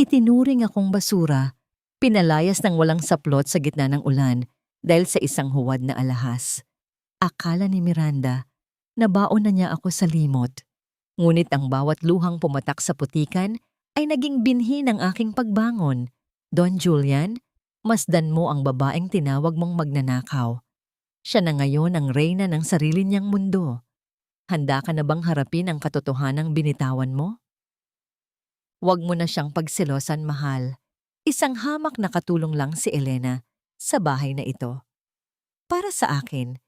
Itinuring akong basura, pinalayas ng walang saplot sa gitna ng ulan dahil sa isang huwad na alahas. Akala ni Miranda, nabaon na niya ako sa limot. Ngunit ang bawat luhang pumatak sa putikan ay naging binhi ng aking pagbangon. Don Julian, masdan mo ang babaeng tinawag mong magnanakaw. Siya na ngayon ang reyna ng sarili niyang mundo. Handa ka na bang harapin ang katotohanang binitawan mo? Huwag mo na siyang pagselosan, mahal. Isang hamak na katulong lang si Elena sa bahay na ito. Para sa akin,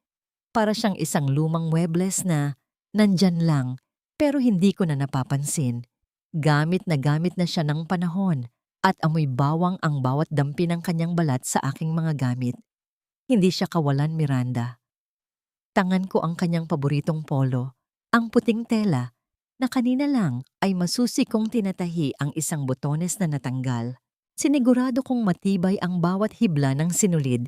para siyang isang lumang muebles na nandyan lang pero hindi ko na napapansin. Gamit na siya ng panahon at amoy bawang ang bawat dampi ng kanyang balat sa aking mga gamit. Hindi siya kawalan, Miranda. Tangan ko ang kanyang paboritong polo, ang puting tela, na kanina lang ay masusi kong tinatahi ang isang botones na natanggal. Sinigurado kong matibay ang bawat hibla ng sinulid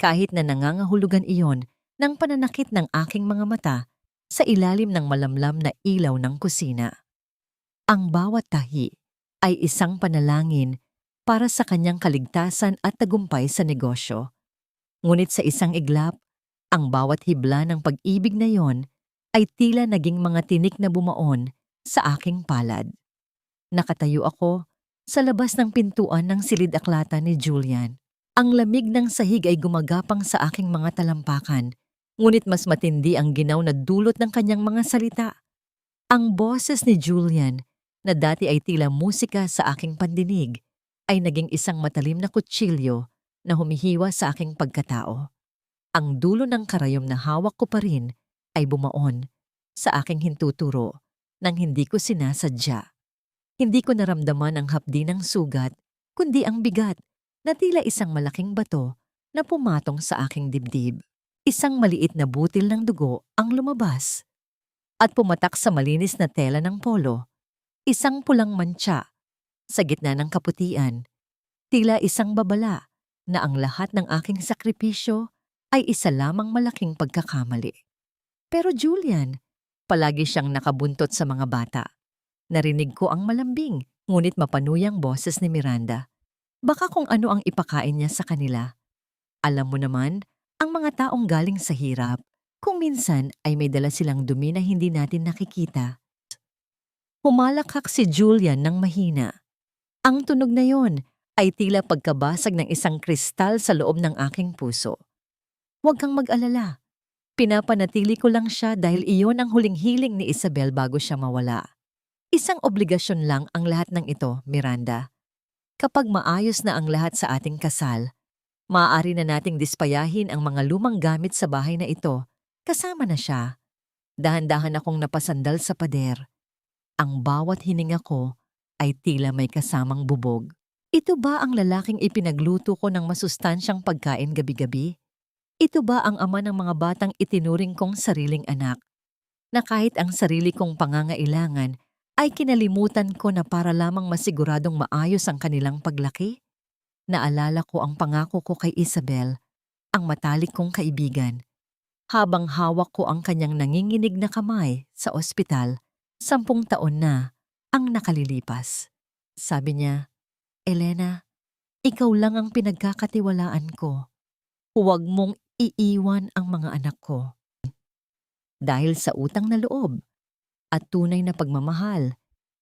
kahit na nangangahulugan iyon ng pananakit ng aking mga mata sa ilalim ng malamlam na ilaw ng kusina. Ang bawat tahi ay isang panalangin para sa kanyang kaligtasan at tagumpay sa negosyo. Ngunit sa isang iglap, ang bawat hibla ng pag-ibig na yon ay tila naging mga tinik na bumaon sa aking palad. Nakatayo ako sa labas ng pintuan ng silid-aklatan ni Julian. Ang lamig ng sahig ay gumagapang sa aking mga talampakan, ngunit mas matindi ang ginaw na dulot ng kanyang mga salita. Ang boses ni Julian, na dati ay tila musika sa aking pandinig, ay naging isang matalim na kutsilyo na humihiwa sa aking pagkatao. Ang dulo ng karayom na hawak ko pa rin ay bumaon sa aking hintuturo nang hindi ko sinasadya. Hindi ko naramdaman ang hapdi ng sugat, kundi ang bigat na tila isang malaking bato na pumatong sa aking dibdib. Isang maliit na butil ng dugo ang lumabas at pumatak sa malinis na tela ng polo. Isang pulang mantsa sa gitna ng kaputian. Tila isang babala na ang lahat ng aking sakripisyo ay isa lamang malaking pagkakamali. Pero Julian, palagi siyang nakabuntot sa mga bata. Narinig ko ang malambing, ngunit mapanuyang boses ni Miranda. Baka kung ano ang ipakain niya sa kanila. Alam mo naman, ang mga taong galing sa hirap, kung minsan ay may dala silang dumi na hindi natin nakikita. Humalakhak si Julian ng mahina. Ang tunog na yon ay tila pagkabasag ng isang kristal sa loob ng aking puso. Huwag kang mag-alala. Pinapanatili ko lang siya dahil iyon ang huling hiling ni Isabel bago siya mawala. Isang obligasyon lang ang lahat ng ito, Miranda. Kapag maayos na ang lahat sa ating kasal, maaari na nating dispayahin ang mga lumang gamit sa bahay na ito. Kasama na siya. Dahan-dahan akong napasandal sa pader. Ang bawat hininga ko ay tila may kasamang bubog. Ito ba ang lalaking ipinagluto ko ng masustansyang pagkain gabi-gabi? Ito ba ang ama ng mga batang itinuring kong sariling anak, na kahit ang sarili kong pangangailangan ay kinalimutan ko na para lamang masiguradong maayos ang kanilang paglaki? Naalala ko ang pangako ko kay Isabel, ang matalik kong kaibigan. Habang hawak ko ang kanyang nanginginig na kamay sa ospital, 10 taon na ang nakalilipas. Sabi niya, "Elena, ikaw lang ang pinagkakatiwalaan ko. Huwag mong iiwan ang mga anak ko." Dahil sa utang na loob at tunay na pagmamahal,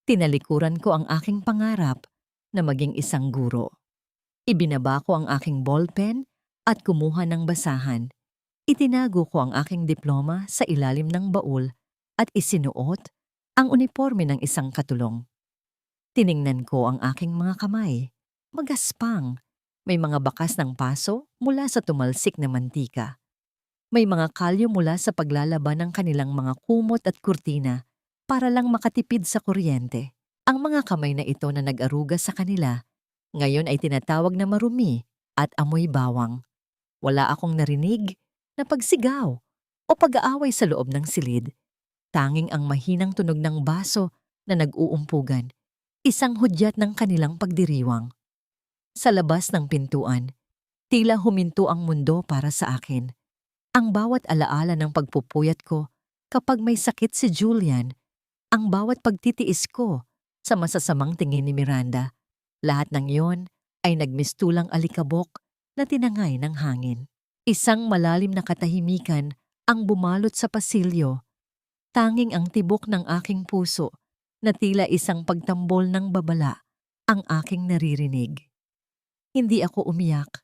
tinalikuran ko ang aking pangarap na maging isang guro. Ibinaba ko ang aking ballpen at kumuha ng basahan. Itinago ko ang aking diploma sa ilalim ng baul at isinuot ang uniforme ng isang katulong. Tiningnan ko ang aking mga kamay. Magaspang. May mga bakas ng paso mula sa tumalsik na mantika. May mga kalyo mula sa paglalaban ng kanilang mga kumot at kurtina para lang makatipid sa kuryente. Ang mga kamay na ito na nag-aruga sa kanila, ngayon ay tinatawag na marumi at amoy bawang. Wala akong narinig na pagsigaw o pag-aaway sa loob ng silid. Tanging ang mahinang tunog ng baso na nag-uumpugan, isang hudyat ng kanilang pagdiriwang. Sa labas ng pintuan, tila huminto ang mundo para sa akin. Ang bawat alaala ng pagpupuyat ko kapag may sakit si Julian, ang bawat pagtitiis ko sa masasamang tingin ni Miranda, Lahat ng yon ay nagmistulang alikabok na tinangay ng hangin. Isang malalim na katahimikan ang bumalot sa pasilyo, tanging ang tibok ng aking puso na tila isang pagtambol ng babala ang aking naririnig. Hindi ako umiyak.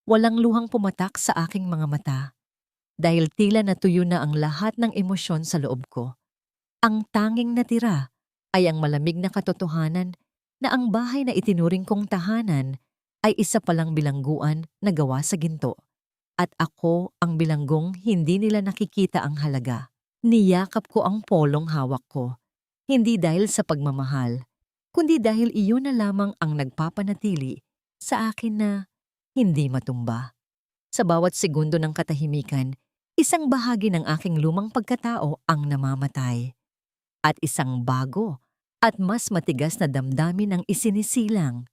Walang luhang pumatak sa aking mga mata dahil tila natuyo na ang lahat ng emosyon sa loob ko. Ang tanging natira ay ang malamig na katotohanan na ang bahay na itinuring kong tahanan ay isa palang bilangguan na gawa sa ginto. At ako ang bilanggong hindi nila nakikita ang halaga. Niyakap ko ang polong hawak ko, hindi dahil sa pagmamahal, kundi dahil iyon na lamang ang nagpapanatili sa akin na hindi matumba. Sa bawat segundo ng katahimikan, isang bahagi ng aking lumang pagkatao ang namamatay. At isang bago at mas matigas na damdamin ang isinisilang.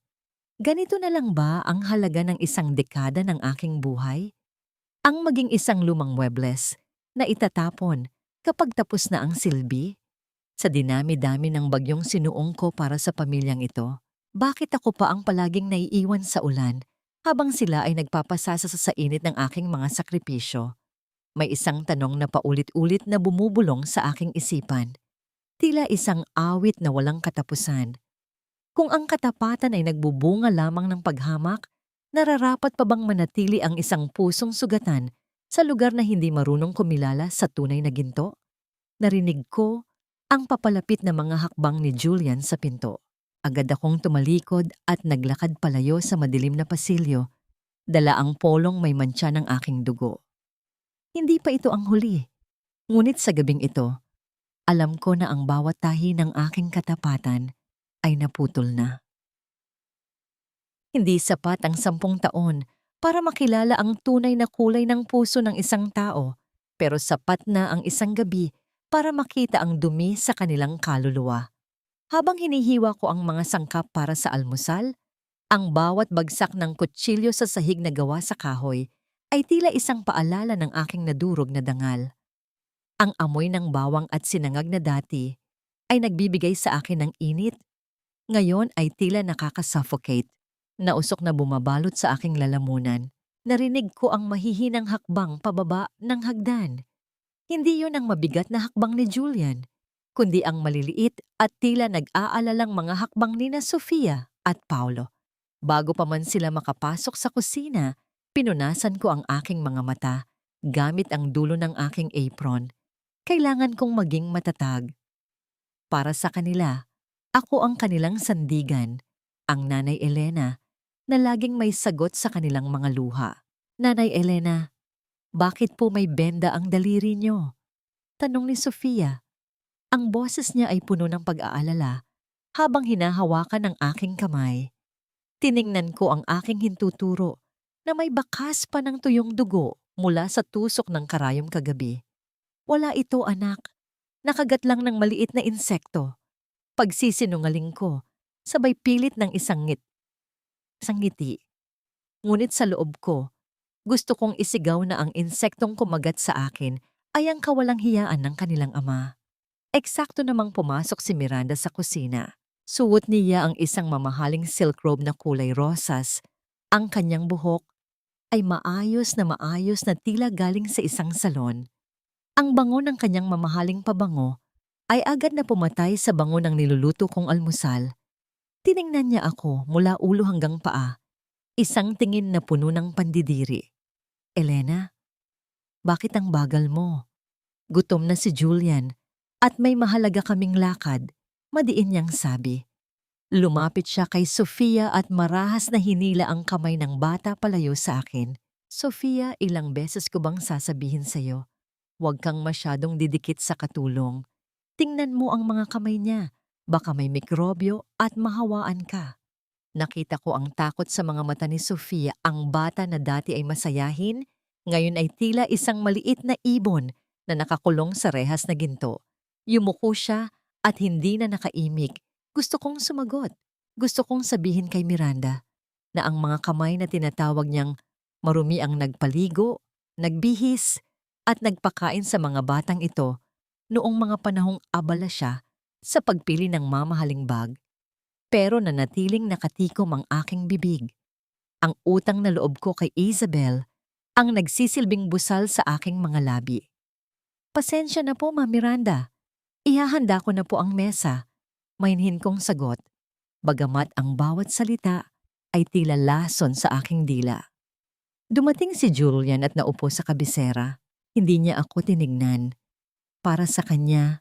Ganito na lang ba ang halaga ng isang dekada ng aking buhay? Ang maging isang lumang muebles na itatapon kapag tapos na ang silbi? Sa dinami-dami ng bagyong sinuong ko para sa pamilyang ito, bakit ako pa ang palaging naiiwan sa ulan habang sila ay nagpapasasa sa init ng aking mga sakripisyo? May isang tanong na paulit-ulit na bumubulong sa aking isipan. Tila isang awit na walang katapusan. Kung ang katapatan ay nagbubunga lamang ng paghamak, nararapat pa bang manatili ang isang pusong sugatan sa lugar na hindi marunong kumilala sa tunay na ginto? Narinig ko ang papalapit na mga hakbang ni Julian sa pinto. Agad akong tumalikod at naglakad palayo sa madilim na pasilyo, dala ang polong may mantsa ng aking dugo. Hindi pa ito ang huli. Ngunit sa gabing ito, alam ko na ang bawat tahi ng aking katapatan ay naputol na. Hindi sapat ang 10 taon para makilala ang tunay na kulay ng puso ng isang tao, pero sapat na ang isang gabi para makita ang dumi sa kanilang kaluluwa. Habang hinihiwa ko ang mga sangkap para sa almusal, ang bawat bagsak ng kutsilyo sa sahig na gawa sa kahoy ay tila isang paalala ng aking nadurog na dangal. Ang amoy ng bawang at sinangag na dati ay nagbibigay sa akin ng init. Ngayon ay tila nakakasuffocate. Nausok na bumabalot sa aking lalamunan. Narinig ko ang mahihinang hakbang pababa ng hagdan. Hindi yun ang mabigat na hakbang ni Julian, kundi ang maliliit at tila nag-aalalang mga hakbang ni na Sofia at Paulo. Bago pa man sila makapasok sa kusina, pinunasan ko ang aking mga mata gamit ang dulo ng aking apron. Kailangan kong maging matatag. Para sa kanila, ako ang kanilang sandigan, ang Nanay Elena, na laging may sagot sa kanilang mga luha. Nanay Elena, bakit po may benda ang daliri niyo? Tanong ni Sofia. Ang boses niya ay puno ng pag-aalala habang hinahawakan ang aking kamay. Tiningnan ko ang aking hintuturo na may bakas pa ng tuyong dugo mula sa tusok ng karayom kagabi. Wala ito, anak. Nakagat lang ng maliit na insekto. Pagsisinungaling ko, sabay pilit ng isang ngiti. Ngunit sa loob ko, gusto kong isigaw na ang insektong kumagat sa akin ay ang kawalang hiyaan ng kanilang ama. Eksakto namang pumasok si Miranda sa kusina. Suot niya ang isang mamahaling silk robe na kulay rosas. Ang kanyang buhok ay maayos na tila galing sa isang salon. Ang bango ng kanyang mamahaling pabango ay agad na pumatay sa bango ng niluluto kong almusal. Tiningnan niya ako mula ulo hanggang paa, isang tingin na puno ng pandidiri. Elena, bakit ang bagal mo? Gutom na si Julian at may mahalaga kaming lakad, madiin niyang sabi. Lumapit siya kay Sofia at marahas na hinila ang kamay ng bata palayo sa akin. Sofia, ilang beses ko bang sasabihin sa'yo? Huwag kang masyadong didikit sa katulong. Tingnan mo ang mga kamay niya. Baka may mikrobyo at mahawaan ka. Nakita ko ang takot sa mga mata ni Sofia. Ang bata na dati ay masayahin, ngayon ay tila isang maliit na ibon na nakakulong sa rehas na ginto. Yumuko siya at hindi na nakaimik. Gusto kong sumagot. Gusto kong sabihin kay Miranda na ang mga kamay na tinatawag niyang marumi ang nagpaligo, nagbihis, at nagpakain sa mga batang ito noong mga panahong abala siya sa pagpili ng mamahaling bag. pero nanatiling nakatikom ang aking bibig. Ang utang na loob ko kay Isabel ang nagsisilbing busal sa aking mga labi. Pasensya na po, Ma'am Miranda. Ihahanda ko na po ang mesa. Mainhin kong sagot, bagamat ang bawat salita ay tila lason sa aking dila. Dumating si Julian at naupo sa kabisera. Hindi niya ako tinignan. Para sa kanya,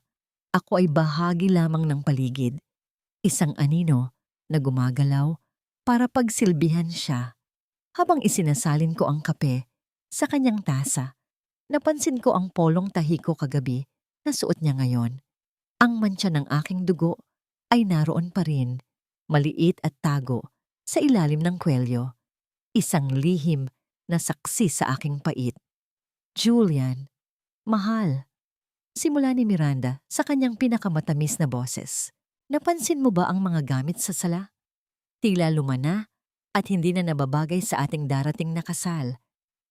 ako ay bahagi lamang ng paligid. Isang anino na gumagalaw para pagsilbihan siya. Habang isinasalin ko ang kape sa kanyang tasa, napansin ko ang polong tahi ko kagabi na suot niya ngayon. Ang mantsa ng aking dugo ay naroon pa rin, maliit at tago sa ilalim ng kwelyo. Isang lihim na saksi sa aking pait. Julian, mahal. Simula ni Miranda sa kanyang pinakamatamis na boses. Napansin mo ba ang mga gamit sa sala? Tila lumana at hindi na nababagay sa ating darating na kasal.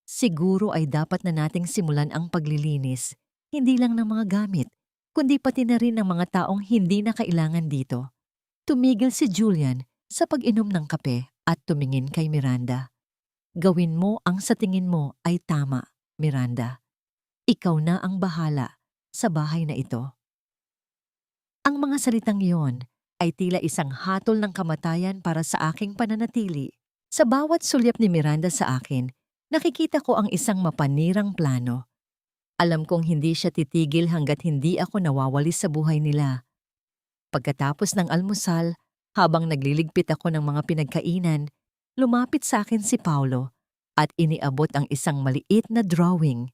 Siguro ay dapat na nating simulan ang paglilinis, hindi lang ng mga gamit, kundi pati na rin ng mga taong hindi na kailangan dito. Tumigil si Julian sa pag-inom ng kape at tumingin kay Miranda. Gawin mo ang sa tingin mo ay tama, Miranda. Ikaw na ang bahala sa bahay na ito. Ang mga salitang iyon ay tila isang hatol ng kamatayan para sa aking pananatili. Sa bawat sulyap ni Miranda sa akin, nakikita ko ang isang mapanirang plano. Alam kong hindi siya titigil hanggat hindi ako nawawali sa buhay nila. Pagkatapos ng almusal, habang nagliligpit ako ng mga pinagkainan, lumapit sa akin si Paulo at iniabot ang isang maliit na drawing.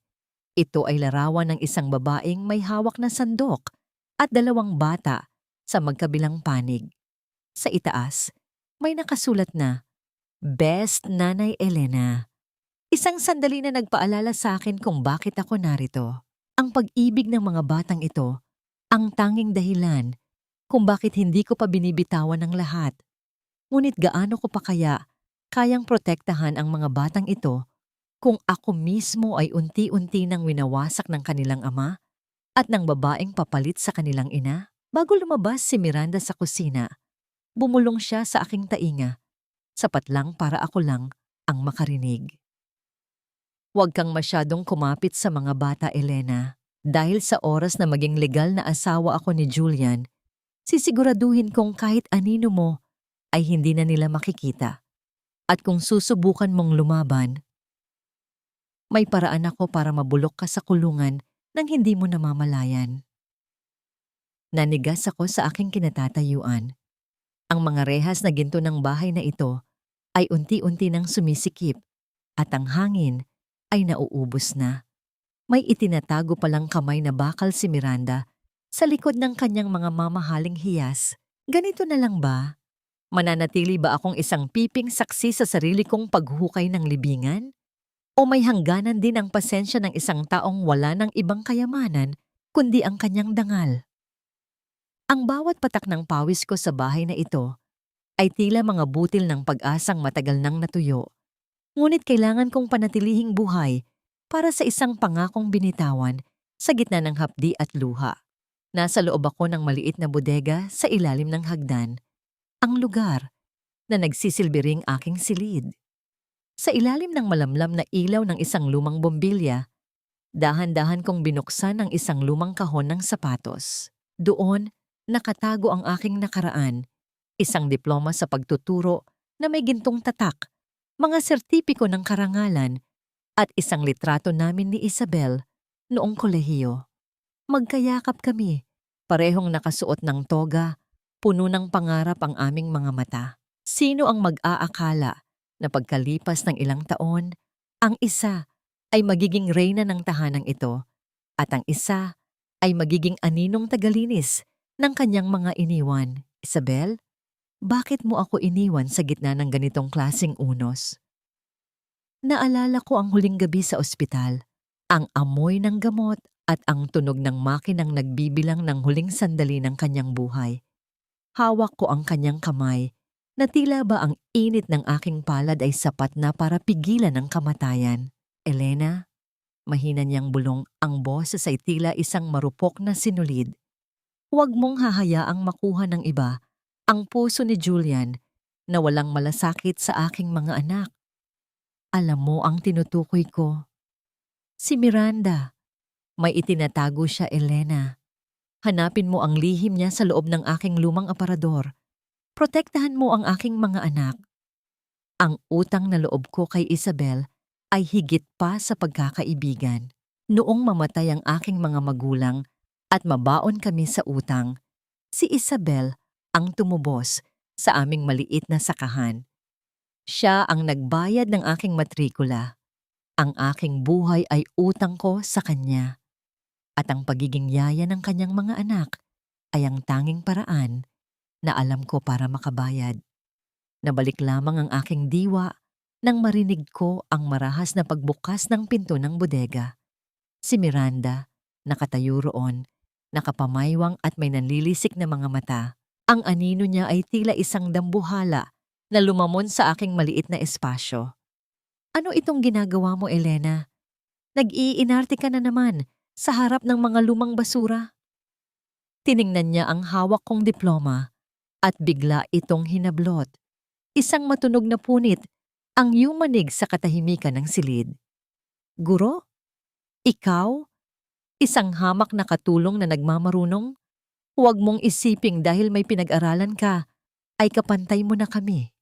Ito ay larawan ng isang babaeng may hawak na sandok at dalawang bata sa magkabilang panig. Sa itaas, may nakasulat na, Best Nanay Elena. Isang sandali na nagpaalala sa akin kung bakit ako narito. Ang pag-ibig ng mga batang ito, ang tanging dahilan kung bakit hindi ko pa binibitawan ng lahat. Ngunit gaano ko pa kaya kayang protektahan ang mga batang ito kung ako mismo ay unti-unti nang winawasak ng kanilang ama at ng babaeng papalit sa kanilang ina? Bago lumabas si Miranda sa kusina, bumulong siya sa aking tainga. Sapat lang para ako lang ang makarinig. Huwag kang masyadong kumapit sa mga bata, Elena. Dahil sa oras na maging legal na asawa ako ni Julian, sisiguraduhin kong kahit anino mo ay hindi na nila makikita. At kung susubukan mong lumaban, may paraan ako para mabulok ka sa kulungan nang hindi mo namamalayan. Nanigas ako sa aking kinatatayuan. Ang mga rehas na ginto ng bahay na ito ay unti-unti nang sumisikip at ang hangin ay nauubos na. May itinatago palang kamay na bakal si Miranda sa likod ng kanyang mga mamahaling hiyas. Ganito na lang ba? Mananatili ba akong isang piping saksi sa sarili kong paghukay ng libingan? O may hangganan din ang pasensya ng isang taong wala ng ibang kayamanan kundi ang kanyang dangal? Ang bawat patak ng pawis ko sa bahay na ito ay tila mga butil ng pag-asang matagal nang natuyo. Ngunit kailangan kong panatilihing buhay para sa isang pangakong binitawan sa gitna ng hapdi at luha. Nasa loob ako ng maliit na bodega sa ilalim ng hagdan, ang lugar na nagsisilbi ring aking silid. Sa ilalim ng malamlam na ilaw ng isang lumang bombilya, dahan-dahan kong binuksan ang isang lumang kahon ng sapatos. Doon, nakatago ang aking nakaraan, isang diploma sa pagtuturo na may gintong tatak, mga sertipiko ng karangalan, at isang litrato namin ni Isabel noong kolehiyo. Magkayakap kami, parehong nakasuot ng toga, puno ng pangarap ang aming mga mata. Sino ang mag-aakala na pagkalipas ng ilang taon, ang isa ay magiging reyna ng tahanang ito at ang isa ay magiging aninong tagalinis ng kanyang mga iniwan. Isabel, bakit mo ako iniwan sa gitna ng ganitong klaseng unos? Naalala ko ang huling gabi sa ospital, ang amoy ng gamot at ang tunog ng makinang nagbibilang ng huling sandali ng kanyang buhay. Hawak ko ang kanyang kamay na tila ba ang init ng aking palad ay sapat na para pigilan ang kamatayan. Elena, mahina niyang bulong ang boses ay tila isang marupok na sinulid. Huwag mong hahayaang makuha ng iba Ang puso ni Julian na walang malasakit sa aking mga anak. Alam mo ang tinutukoy ko? Si Miranda. May itinatago siya, Elena. Hanapin mo ang lihim niya sa loob ng aking lumang aparador. Protektahan mo ang aking mga anak. Ang utang na loob ko kay Isabel ay higit pa sa pagkakaibigan. Noong mamatay ang aking mga magulang at mabaon kami sa utang, si Isabel ang tumubos sa aming maliit na sakahan. Siya ang nagbayad ng aking matrikula. Ang aking buhay ay utang ko sa kanya. At ang pagiging yaya ng kanyang mga anak ay ang tanging paraan na alam ko para makabayad. Nabalik lamang ang aking diwa nang marinig ko ang marahas na pagbukas ng pinto ng bodega. Si Miranda, nakatayo roon, nakapamayawang at may nanlilisik na mga mata. Ang anino niya ay tila isang dambuhala na lumamon sa aking maliit na espasyo. Ano itong ginagawa mo, Elena? Nag-iinarte ka na naman sa harap ng mga lumang basura. Tiningnan niya ang hawak kong diploma at bigla itong hinablot. Isang matunog na punit ang yumanig sa katahimikan ng silid. Guro? Ikaw? Isang hamak na katulong na nagmamarunong? Huwag mong isiping dahil may pinag-aralan ka, ay kapantay mo na kami.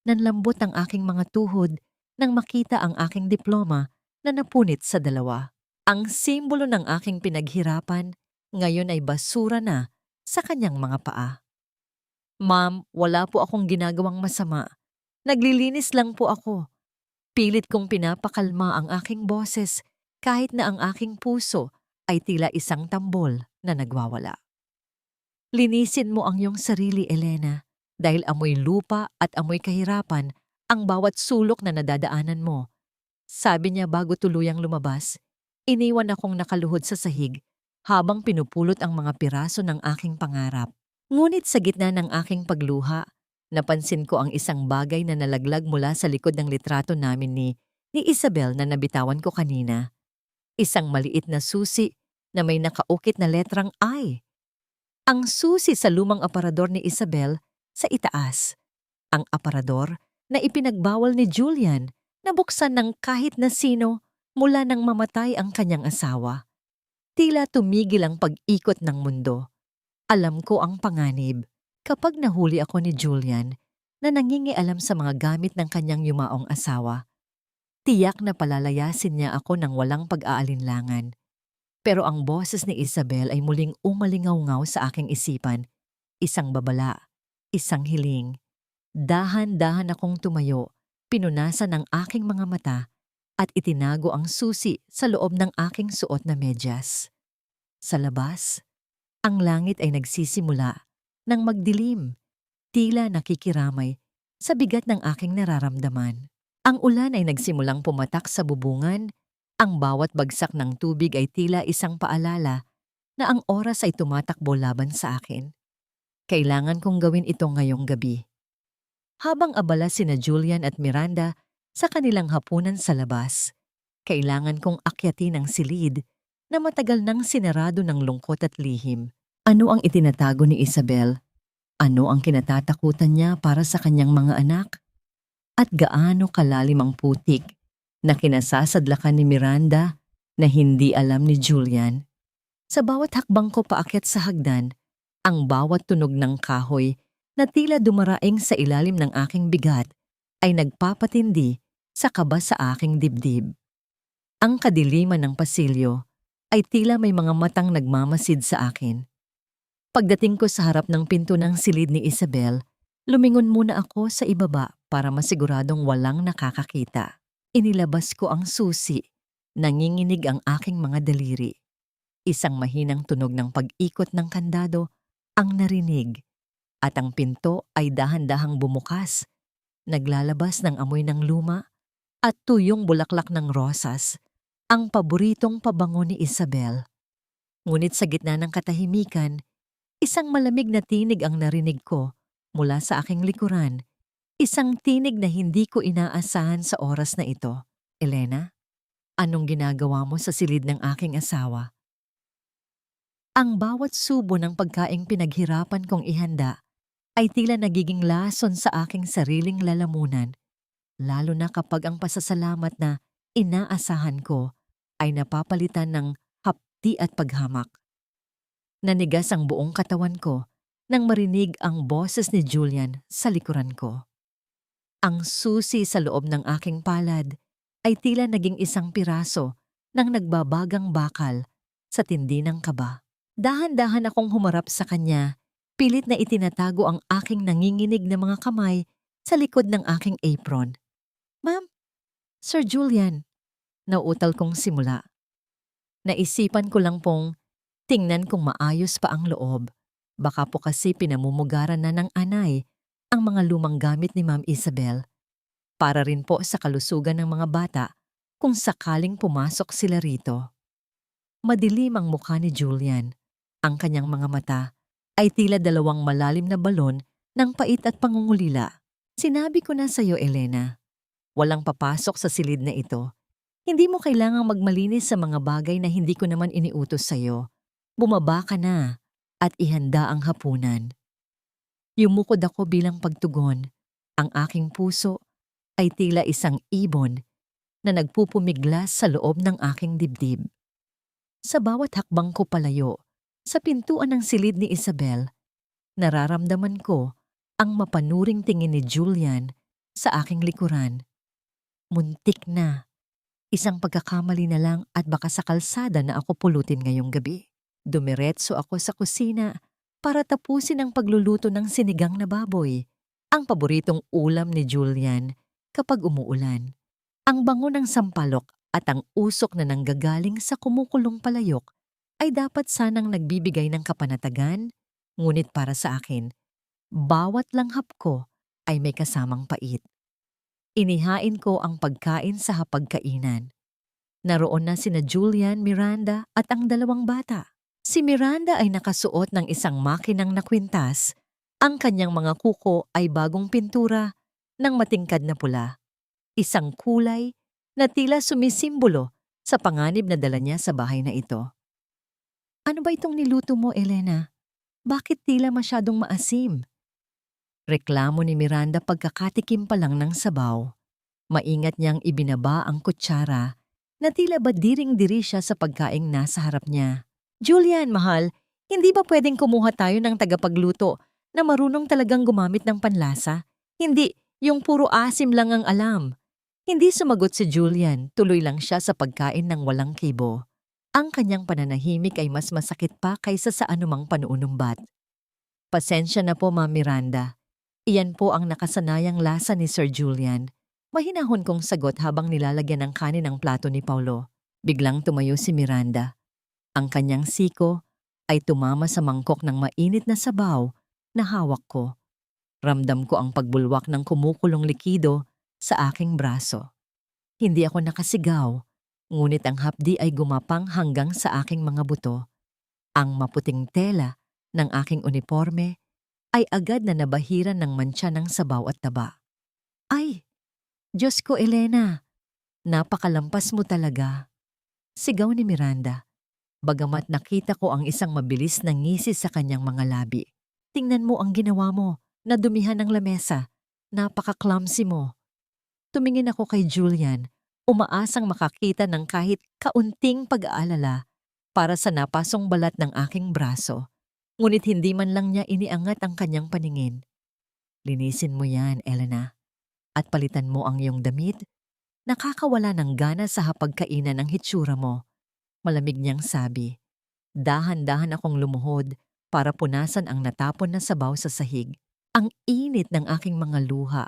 Nanlambot ang aking mga tuhod nang makita ang aking diploma na napunit sa dalawa. Ang simbolo ng aking pinaghirapan ngayon ay basura na sa kanyang mga paa. Ma'am, wala po akong ginagawang masama. Naglilinis lang po ako. Pilit kong pinapakalma ang aking boses kahit na ang aking puso ay tila isang tambol na nagwawala. Linisin mo ang iyong sarili, Elena, dahil amoy lupa at amoy kahirapan ang bawat sulok na nadadaanan mo. Sabi niya bago tuluyang lumabas. Iniwan akong nakaluhod sa sahig habang pinupulot ang mga piraso ng aking pangarap. Ngunit sa gitna ng aking pagluha, napansin ko ang isang bagay na nalaglag mula sa likod ng litrato namin ni Isabel na nabitawan ko kanina. Isang maliit na susi na may nakaukit na letrang I. Ang susi sa lumang aparador ni Isabel sa itaas. Ang aparador na ipinagbawal ni Julian na buksan ng kahit na sino mula nang mamatay ang kanyang asawa. Tila tumigil ang pag-ikot ng mundo. Alam ko ang panganib kapag nahuli ako ni Julian na nangingialam sa mga gamit ng kanyang yumaong asawa. Tiyak na palalayasin niya ako ng walang pag-aalinlangan. Pero ang boses ni Isabel ay muling umalingaw-ngaw sa aking isipan. Isang babala, isang hiling. Dahan-dahan akong tumayo, pinunasan ang aking mga mata at itinago ang susi sa loob ng aking suot na medyas. Sa labas, ang langit ay nagsisimula ng magdilim, tila nakikiramay sa bigat ng aking nararamdaman. Ang ulan ay nagsimulang pumatak sa bubungan. Ang bawat bagsak ng tubig ay tila isang paalala na ang oras ay tumatakbo laban sa akin. Kailangan kong gawin ito ngayong gabi. Habang abala sina Julian at Miranda sa kanilang hapunan sa labas, kailangan kong akyatin ang silid na matagal nang sinarado ng lungkot at lihim. Ano ang itinatago ni Isabel? Ano ang kinatatakutan niya para sa kanyang mga anak? At gaano kalalim ang putik na kinasasadlakan ni Miranda na hindi alam ni Julian? Sa bawat hakbang ko paakyat sa hagdan, ang bawat tunog ng kahoy na tila dumaraing sa ilalim ng aking bigat ay nagpapatindi sa kaba sa aking dibdib. Ang kadiliman ng pasilyo ay tila may mga matang nagmamasid sa akin. Pagdating ko sa harap ng pinto ng silid ni Isabel, lumingon muna ako sa ibaba para masiguradong walang nakakakita. Inilabas ko ang susi, nanginginig ang aking mga daliri. Isang mahinang tunog ng pag-ikot ng kandado ang narinig at ang pinto ay dahan-dahang bumukas. Naglalabas ng amoy ng luma at tuyong bulaklak ng rosas, ang paboritong pabango ni Isabel. Ngunit sa gitna ng katahimikan, isang malamig na tinig ang narinig ko mula sa aking likuran. Isang tinig na hindi ko inaasahan sa oras na ito. Elena, anong ginagawa mo sa silid ng aking asawa? Ang bawat subo ng pagkaing pinaghirapan kong ihanda ay tila nagiging lason sa aking sariling lalamunan, lalo na kapag ang pasasalamat na inaasahan ko ay napapalitan ng hapdi at paghamak. Nanigas ang buong katawan ko nang marinig ang boses ni Julian sa likuran ko. Ang susi sa loob ng aking palad ay tila naging isang piraso ng nagbabagang bakal sa tindi ng kaba. Dahan-dahan akong humarap sa kanya, pilit na itinatago ang aking nanginginig na mga kamay sa likod ng aking apron. "Ma'am, Sir Julian," nauutal kong simula. Naisipan ko lang pong tingnan kung maayos pa ang loob. Baka po kasi pinamumugaran na ng anay ang mga lumang gamit ni Ma'am Isabel. Para rin po sa kalusugan ng mga bata kung sakaling pumasok sila rito. Madilim ang mukha ni Julian. Ang kanyang mga mata ay tila dalawang malalim na balon ng pait at pangungulila. "Sinabi ko na sa'yo, Elena, walang papasok sa silid na ito. Hindi mo kailangang magmalinis sa mga bagay na hindi ko naman iniutos sa'yo. Bumaba ka na at ihanda ang hapunan." Yumukod ako bilang pagtugon. Ang aking puso ay tila isang ibon na nagpupumiglas sa loob ng aking dibdib. Sa bawat hakbang ko palayo, sa pintuan ng silid ni Isabel, nararamdaman ko ang mapanuring tingin ni Julian sa aking likuran. Muntik na. Isang pagkakamali na lang at baka sa kalsada na ako pulutin ngayong gabi. Dumiretso ako sa kusina para tapusin ang pagluluto ng sinigang na baboy, ang paboritong ulam ni Julian kapag umuulan. Ang bango ng sampalok at ang usok na nanggagaling sa kumukulong palayok ay dapat sanang nagbibigay ng kapanatagan, ngunit para sa akin, bawat langhap ko ay may kasamang pait. Inihain ko ang pagkain sa hapagkainan. Naroon na sina Julian, Miranda at ang dalawang bata. Si Miranda ay nakasuot ng isang makinang na kwintas. Ang kanyang mga kuko ay bagong pintura ng matingkad na pula. Isang kulay na tila sumisimbolo sa panganib na dala niya sa bahay na ito. "Ano ba itong niluto mo, Elena? Bakit tila masyadong maasim?" Reklamo ni Miranda pagkakatikim pa lang ng sabaw. Maingat niyang ibinaba ang kutsara na tila ba diring-diri siya sa pagkaing nasa harap niya. "Julian, mahal, hindi ba pwedeng kumuha tayo ng tagapagluto na marunong talagang gumamit ng panlasa? Hindi yung puro asim lang ang alam." Hindi sumagot si Julian, tuloy lang siya sa pagkain ng walang kibo. Ang kanyang pananahimik ay mas masakit pa kaysa sa anumang panuunumbat. "Pasensya na po, Ma'am Miranda. Iyan po ang nakasanayang lasa ni Sir Julian." Mahinahon kong sagot habang nilalagyan ng kanin ang plato ni Paulo. Biglang tumayo si Miranda. Ang kanyang siko ay tumama sa mangkok ng mainit na sabaw na hawak ko. Ramdam ko ang pagbulwak ng kumukulong likido sa aking braso. Hindi ako nakasigaw, ngunit ang hapdi ay gumapang hanggang sa aking mga buto. Ang maputing tela ng aking uniforme ay agad na nabahiran ng mantsa ng sabaw at taba. "Ay, Diyos ko, Elena! Napakalampas mo talaga!" Sigaw ni Miranda, bagamat nakita ko ang isang mabilis na ngisi sa kanyang mga labi. "Tingnan mo ang ginawa mo, nadumihan ng lamesa. Napaka-clumsy mo." Tumingin ako kay Julian, umaasang makakita ng kahit kaunting pag-aalala para sa napasong balat ng aking braso. Ngunit hindi man lang niya iniangat ang kanyang paningin. "Linisin mo yan, Elena, at palitan mo ang iyong damit. Nakakawala ng gana sa hapagkainan ng hitsura mo." Malamig niyang sabi. Dahan-dahan akong lumuhod para punasan ang natapon na sabaw sa sahig. Ang init ng aking mga luha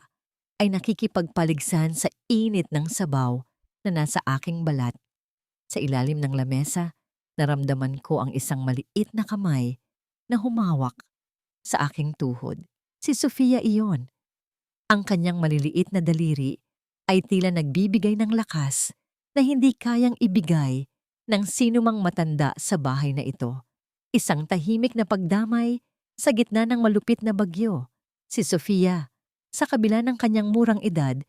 ay nakikipagpaligsahan sa init ng sabaw na nasa aking balat. Sa ilalim ng lamesa, naramdaman ko ang isang maliit na kamay na humawak sa aking tuhod. Si Sofia iyon. Ang kanyang maliliit na daliri ay tila nagbibigay ng lakas na hindi kayang ibigay ng sinumang matanda sa bahay na ito. Isang tahimik na pagdamay sa gitna ng malupit na bagyo. Si Sofia, sa kabila ng kanyang murang edad,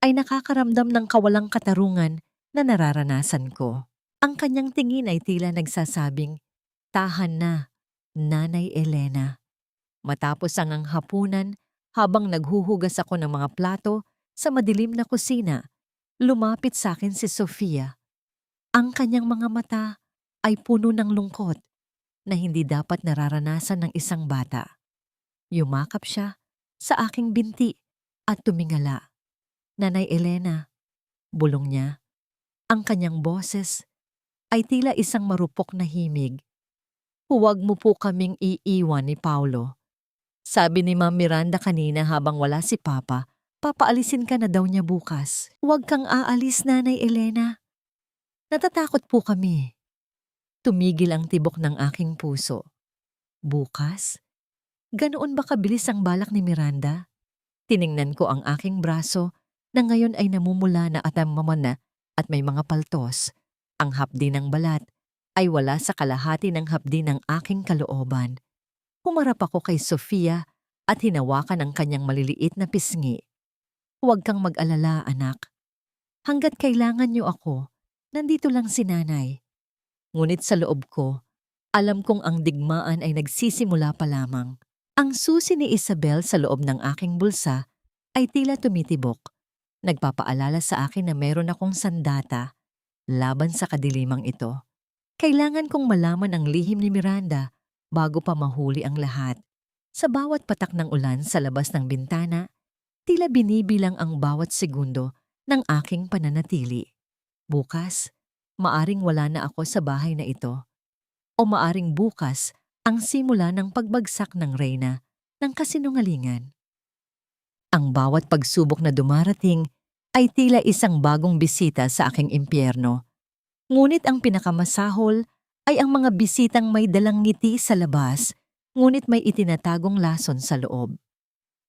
ay nakakaramdam ng kawalang katarungan na nararanasan ko. Ang kanyang tingin ay tila nagsasabing, "Tahan na, Nanay Elena." Matapos ang hapunan, habang naghuhugas ako ng mga plato sa madilim na kusina, lumapit sa akin si Sofia. Ang kanyang mga mata ay puno ng lungkot na hindi dapat nararanasan ng isang bata. Yumakap siya sa aking binti at tumingala. Nanay Elena, bulong niya. Ang kanyang boses ay tila isang marupok na himig. Huwag mo po kaming iiwan ni Paulo. Sabi ni Ma'am Miranda kanina habang wala si Papa, papaalisin ka na daw niya bukas. Huwag kang aalis, Nanay Elena. Natatakot po kami. Tumigil ang tibok ng aking puso. Bukas? Ganoon ba kabilis ang balak ni Miranda? Tiningnan ko ang aking braso na ngayon ay namumula na at mamana at may mga paltos. Ang hapdi ng balat ay wala sa kalahati ng hapdi ng aking kalooban. Humarap ako kay Sofia at hinawakan ang kanyang maliliit na pisngi. Huwag kang mag-alala, anak. Hanggat kailangan niyo ako, nandito lang si nanay. Ngunit sa loob ko, alam kong ang digmaan ay nagsisimula pa lamang. Ang susi ni Isabel sa loob ng aking bulsa ay tila tumitibok. Nagpapaalala sa akin na meron akong sandata laban sa kadilimang ito. Kailangan kong malaman ang lihim ni Miranda bago pa mahuli ang lahat. Sa bawat patak ng ulan sa labas ng bintana, tila binibilang ang bawat segundo ng aking pananatili. Bukas, maaring wala na ako sa bahay na ito. O maaring bukas ang simula ng pagbagsak ng reyna ng kasinungalingan. Ang bawat pagsubok na dumarating ay tila isang bagong bisita sa aking impyerno. Ngunit ang pinakamasahol ay ang mga bisitang may dalang ngiti sa labas, ngunit may itinatagong lason sa loob.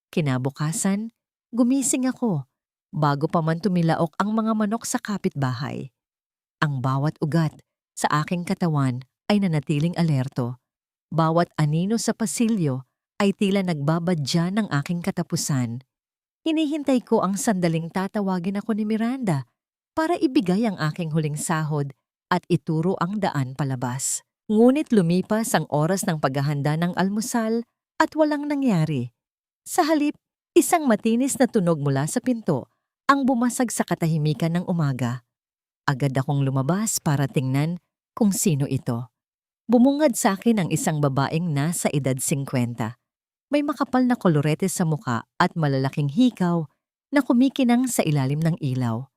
Kinabukasan, gumising ako bago pa man tumilaok ang mga manok sa kapitbahay. Ang bawat ugat sa aking katawan ay nanatiling alerto. Bawat anino sa pasilyo ay tila nagbabadya ng aking katapusan. Hinihintay ko ang sandaling tatawagin ako ni Miranda para ibigay ang aking huling sahod at ituro ang daan palabas. Ngunit lumipas ang oras ng paghahanda ng almusal at walang nangyari. Sa halip, isang matinis na tunog mula sa pinto ang bumasag sa katahimikan ng umaga. Agad akong lumabas para tingnan kung sino ito. Bumungad sa akin ang isang babaeng nasa edad 50. May makapal na kolorete sa muka at malalaking hikaw na kumikinang sa ilalim ng ilaw.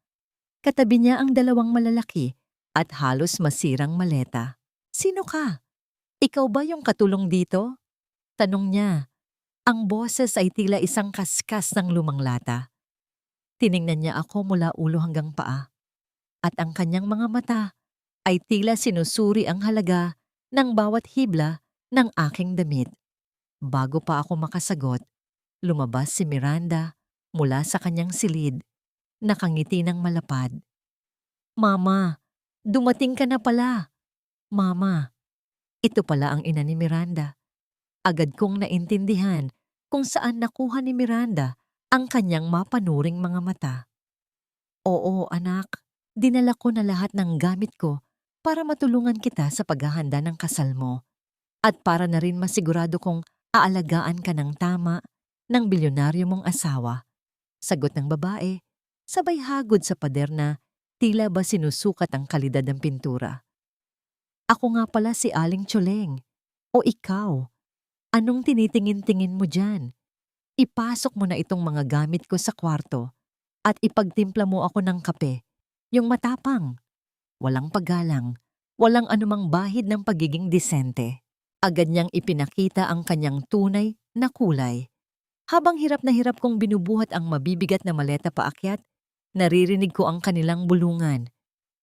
Katabi niya ang dalawang malalaki at halos masirang maleta. Sino ka? Ikaw ba yung katulong dito? Tanong niya. Ang boses ay tila isang kaskas ng lumang lata. Tiningnan niya ako mula ulo hanggang paa. At ang kanyang mga mata ay tila sinusuri ang halaga ng bawat hibla ng aking damit. Bago pa ako makasagot, lumabas si Miranda mula sa kanyang silid, nakangiti ng malapad. Mama, dumating ka na pala. Mama, ito pala ang ina ni Miranda. Agad kong naintindihan kung saan nakuha ni Miranda ang kanyang mapanuring mga mata. Oo, anak, dinala ko na lahat ng gamit ko para matulungan kita sa paghahanda ng kasal mo at para na rin masigurado kong aalagaan ka ng tama ng bilyonaryo mong asawa. Sagot ng babae, sabay hagod sa pader na tila ba sinusukat ang kalidad ng pintura. Ako nga pala si Aling Tsoleng. O ikaw, anong tinitingin-tingin mo dyan? Ipasok mo na itong mga gamit ko sa kwarto at ipagtimpla mo ako ng kape, yung matapang. Walang paggalang, walang anumang bahid ng pagiging disente. Agad niyang ipinakita ang kanyang tunay na kulay. Habang hirap na hirap kong binubuhat ang mabibigat na maleta paakyat, naririnig ko ang kanilang bulungan.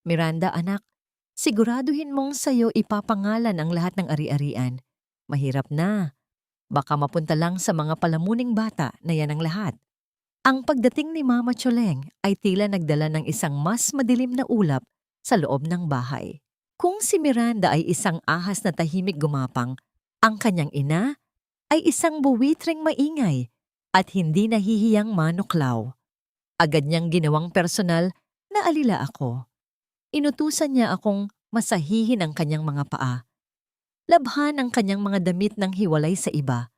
Miranda, anak, siguraduhin mong sa'yo ipapangalan ang lahat ng ari-arian. Mahirap na. Baka mapunta lang sa mga palamuning bata na yan ang lahat. Ang pagdating ni Mama Tsoleng ay tila nagdala ng isang mas madilim na ulap sa loob ng bahay. Kung si Miranda ay isang ahas na tahimik gumapang, ang kanyang ina ay isang buwitreng maingay at hindi nahihiyang manuklaw. Agad niyang ginawang personal na alila ako. Inutusan niya akong masahihin ang kanyang mga paa. Labhan ang kanyang mga damit ng hiwalay sa iba.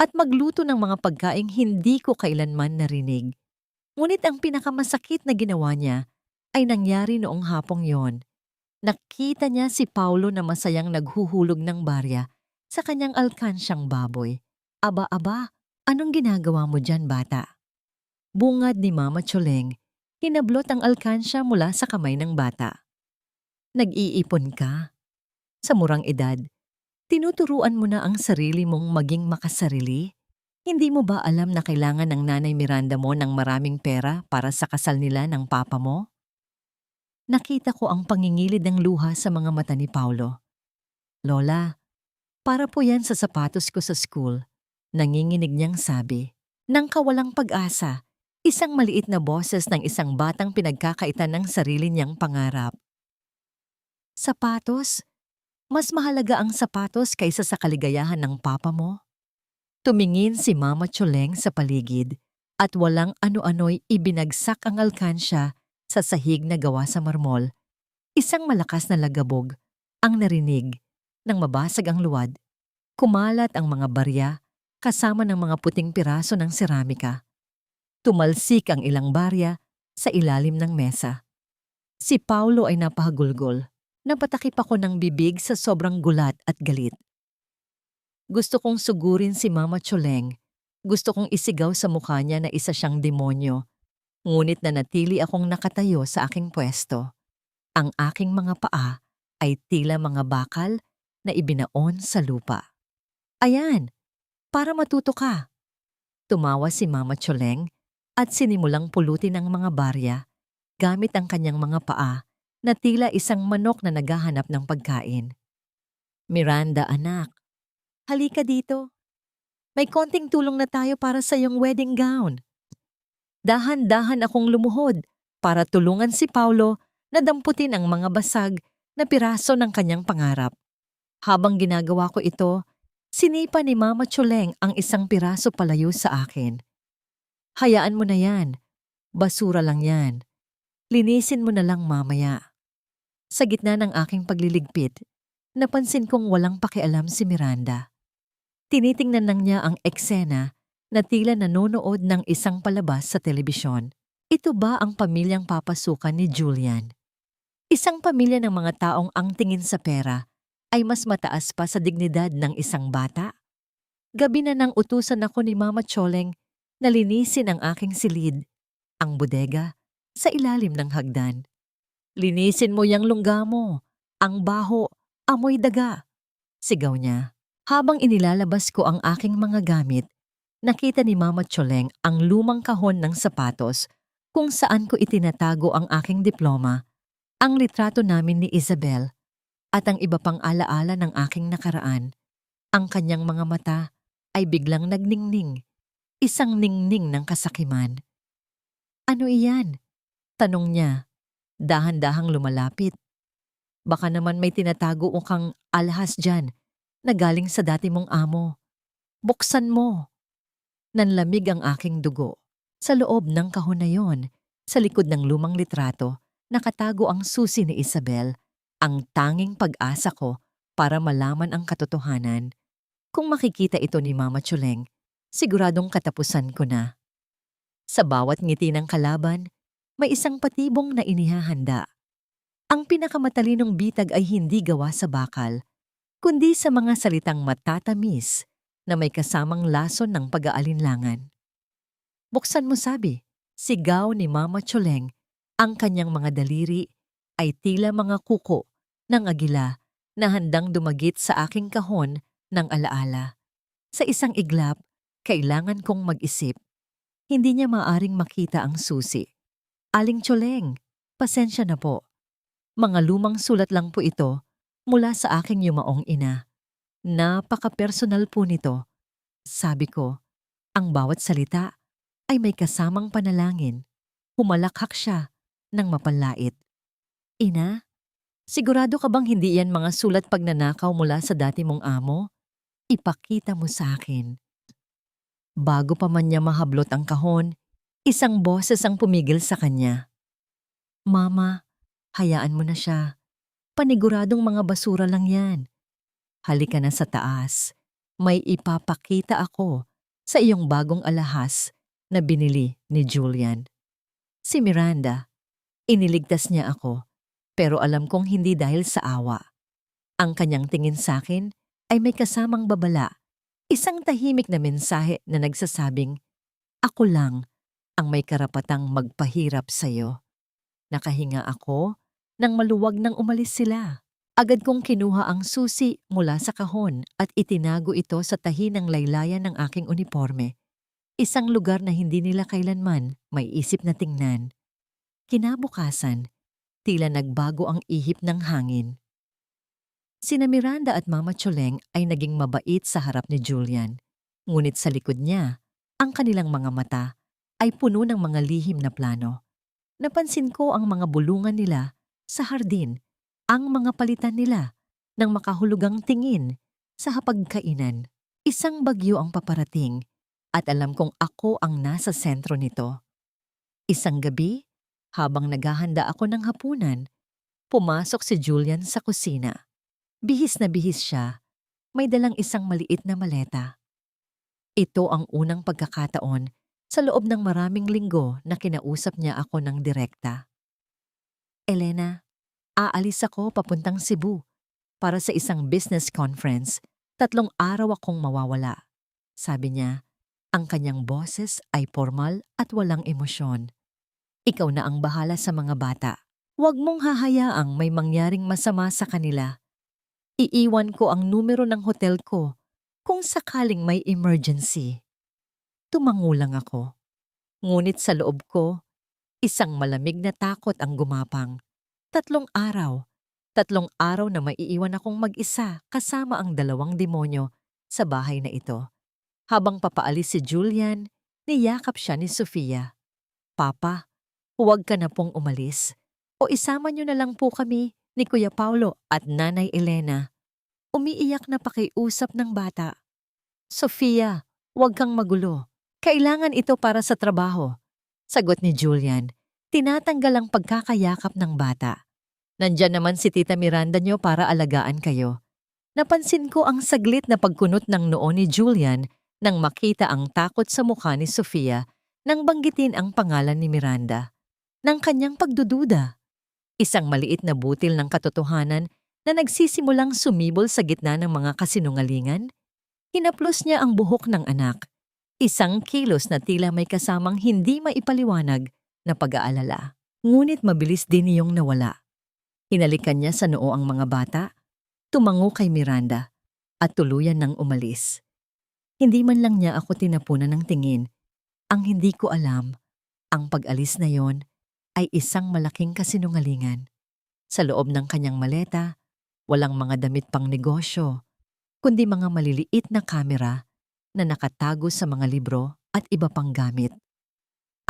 at magluto ng mga pagkaing hindi ko kailanman narinig. Ngunit ang pinakamasakit na ginawa niya ay nangyari noong hapong yon. Nakita niya si Paulo na masayang naghuhulog ng barya sa kanyang alkansyang baboy. Aba, anong ginagawa mo dyan, bata? Bungad ni Mama Choleng, hinablot ang alkansya mula sa kamay ng bata. Nag-iipon ka? Sa murang edad, tinuturuan mo na ang sarili mong maging makasarili? Hindi mo ba alam na kailangan ng Nanay Miranda mo ng maraming pera para sa kasal nila ng papa mo? Nakita ko ang pangingilid ng luha sa mga mata ni Paulo. Lola, para po yan sa sapatos ko sa school. Nanginginig niyang sabi. Nang kawalang pag-asa, isang maliit na boses ng isang batang pinagkakaitan ng sarili niyang pangarap. Sapatos? Mas mahalaga ang sapatos kaysa sa kaligayahan ng papa mo? Tumingin si Mama Choleng sa paligid at walang ano-ano'y ibinagsak ang alkansya sa sahig na gawa sa marmol. Isang malakas na lagabog ang narinig nang mabasag ang luwad. Kumalat ang mga barya kasama ng mga puting piraso ng seramika. Tumalsik ang ilang barya sa ilalim ng mesa. Si Paulo ay napahagulgol. Napatakip ako ng bibig sa sobrang gulat at galit. Gusto kong sugurin si Mama Choleng. Gusto kong isigaw sa mukha niya na isa siyang demonyo. Ngunit nanatili akong nakatayo sa aking pwesto. Ang aking mga paa ay tila mga bakal na ibinaon sa lupa. Ayan, para matuto ka. Tumawa si Mama Choleng at sinimulang pulutin ang mga barya gamit ang kanyang mga paa na tila isang manok na naghahanap ng pagkain. Miranda, anak. Halika dito. May konting tulong na tayo para sa iyong wedding gown. Dahan-dahan akong lumuhod para tulungan si Paulo na damputin ang mga basag na piraso ng kanyang pangarap. Habang ginagawa ko ito, sinipa ni Mama Choleng ang isang piraso palayo sa akin. Hayaan mo na yan. Basura lang yan. Linisin mo na lang mamaya. Sa gitna ng aking pagliligpit, napansin kong walang pakialam si Miranda. Tinitingnan lang niya ang eksena na tila nanonood ng isang palabas sa telebisyon. Ito ba ang pamilyang papasukan ni Julian? Isang pamilya ng mga taong ang tingin sa pera ay mas mataas pa sa dignidad ng isang bata? Gabi na nang utusan ako ni Mama Choleng na linisin ang aking silid, ang bodega, sa ilalim ng hagdan. Linisin mo yang lungga mo, ang baho, amoy daga, sigaw niya. Habang inilalabas ko ang aking mga gamit, nakita ni Mama Choleng ang lumang kahon ng sapatos kung saan ko itinatago ang aking diploma, ang litrato namin ni Isabel, at ang iba pang alaala ng aking nakaraan. Ang kanyang mga mata ay biglang nagningning, isang ningning ng kasakiman. Ano iyan? Tanong niya, dahan-dahang lumalapit. Baka naman may tinatago o kang alhas dyan na galing sa dati mong amo. Buksan mo. Nanlamig ang aking dugo. Sa loob ng kahon na yon, sa likod ng lumang litrato, nakatago ang susi ni Isabel, ang tanging pag-asa ko para malaman ang katotohanan. Kung makikita ito ni Mama Choleng, siguradong katapusan ko na. Sa bawat ngiti ng kalaban, may isang patibong na inihahanda. Ang pinakamatalinong bitag ay hindi gawa sa bakal, kundi sa mga salitang matatamis na may kasamang lason ng pag-aalinlangan. Buksan mo, sabi, sigaw ni Mama Choleng. Ang kanyang mga daliri ay tila mga kuko ng agila na handang dumagit sa aking kahon ng alaala. Sa isang iglap, kailangan kong mag-isip. Hindi niya maaring makita ang susi. Aling Choleng, pasensya na po. Mga lumang sulat lang po ito mula sa aking yumaong ina. Napaka-personal po nito. Sabi ko, ang bawat salita ay may kasamang panalangin. Humalakhak siya ng mapanlait. Ina, sigurado ka bang hindi yan mga sulat pagnanakaw mula sa dati mong amo? Ipakita mo sa akin. Bago pa man niya mahablot ang kahon, isang boses ang pumigil sa kanya. Mama, hayaan mo na siya. Paniguradong mga basura lang yan. Halika na sa taas. May ipapakita ako sa iyong bagong alahas na binili ni Julian. Si Miranda, iniligtas niya ako, pero alam kong hindi dahil sa awa. Ang kanyang tingin sa akin ay may kasamang babala, isang tahimik na mensahe na nagsasabing, "Ako lang ang may karapatang magpahirap sa iyo." Nakahinga ako nang maluwag nang umalis sila. Agad kong kinuha ang susi mula sa kahon at itinago ito sa tahi ng laylayan ng aking uniforme. Isang lugar na hindi nila kailanman may isip na tingnan. Kinabukasan, tila nagbago ang ihip ng hangin. Sina Miranda at Mama Choleng ay naging mabait sa harap ni Julian. Ngunit sa likod niya, ang kanilang mga mata ay puno ng mga lihim na plano. Napansin ko ang mga bulungan nila sa hardin, ang mga palitan nila ng makahulugang tingin sa hapagkainan. Isang bagyo ang paparating at alam kong ako ang nasa sentro nito. Isang gabi, habang naghahanda ako ng hapunan, pumasok si Julian sa kusina. Bihis na bihis siya, may dalang isang maliit na maleta. Ito ang unang pagkakataon sa loob ng maraming linggo na kinausap niya ako ng direkta. "Elena, aalis ako papuntang Cebu para sa isang business conference. 3 araw akong mawawala." Sabi niya, ang kanyang boses ay formal at walang emosyon. "Ikaw na ang bahala sa mga bata. Huwag mong hahayaang may mangyaring masama sa kanila. Iiwan ko ang numero ng hotel ko kung sakaling may emergency." Tumango lang ako. Ngunit sa loob ko, isang malamig na takot ang gumapang. 3 araw. 3 araw na maiiwan akong mag-isa kasama ang 2 demonyo sa bahay na ito. Habang papaalis si Julian, niyakap siya ni Sofia. "Papa, huwag ka na pong umalis. O isama niyo na lang po kami ni Kuya Paulo at Nanay Elena." Umiiyak na pakiusap ng bata. "Sofia, huwag kang magulo. Kailangan ito para sa trabaho." Sagot ni Julian, tinatanggal ang pagkakayakap ng bata. "Nandyan naman si Tita Miranda niyo para alagaan kayo." Napansin ko ang saglit na pagkunot ng noo ni Julian nang makita ang takot sa mukha ni Sofia nang banggitin ang pangalan ni Miranda. Ng kanyang pagdududa. Isang maliit na butil ng katotohanan na nagsisimulang sumibol sa gitna ng mga kasinungalingan. Hinaplos niya ang buhok ng anak. Isang kilos na tila may kasamang hindi maipaliwanag na pag-aalala. Ngunit mabilis din niyong nawala. Hinalikan niya sa noo ang mga bata, tumango kay Miranda, at tuluyan nang umalis. Hindi man lang niya ako tinapunan ng tingin. Ang hindi ko alam, ang pag-alis na yon ay isang malaking kasinungalingan. Sa loob ng kanyang maleta, walang mga damit pang negosyo, kundi mga maliliit na kamera na nakatago sa mga libro at iba pang gamit.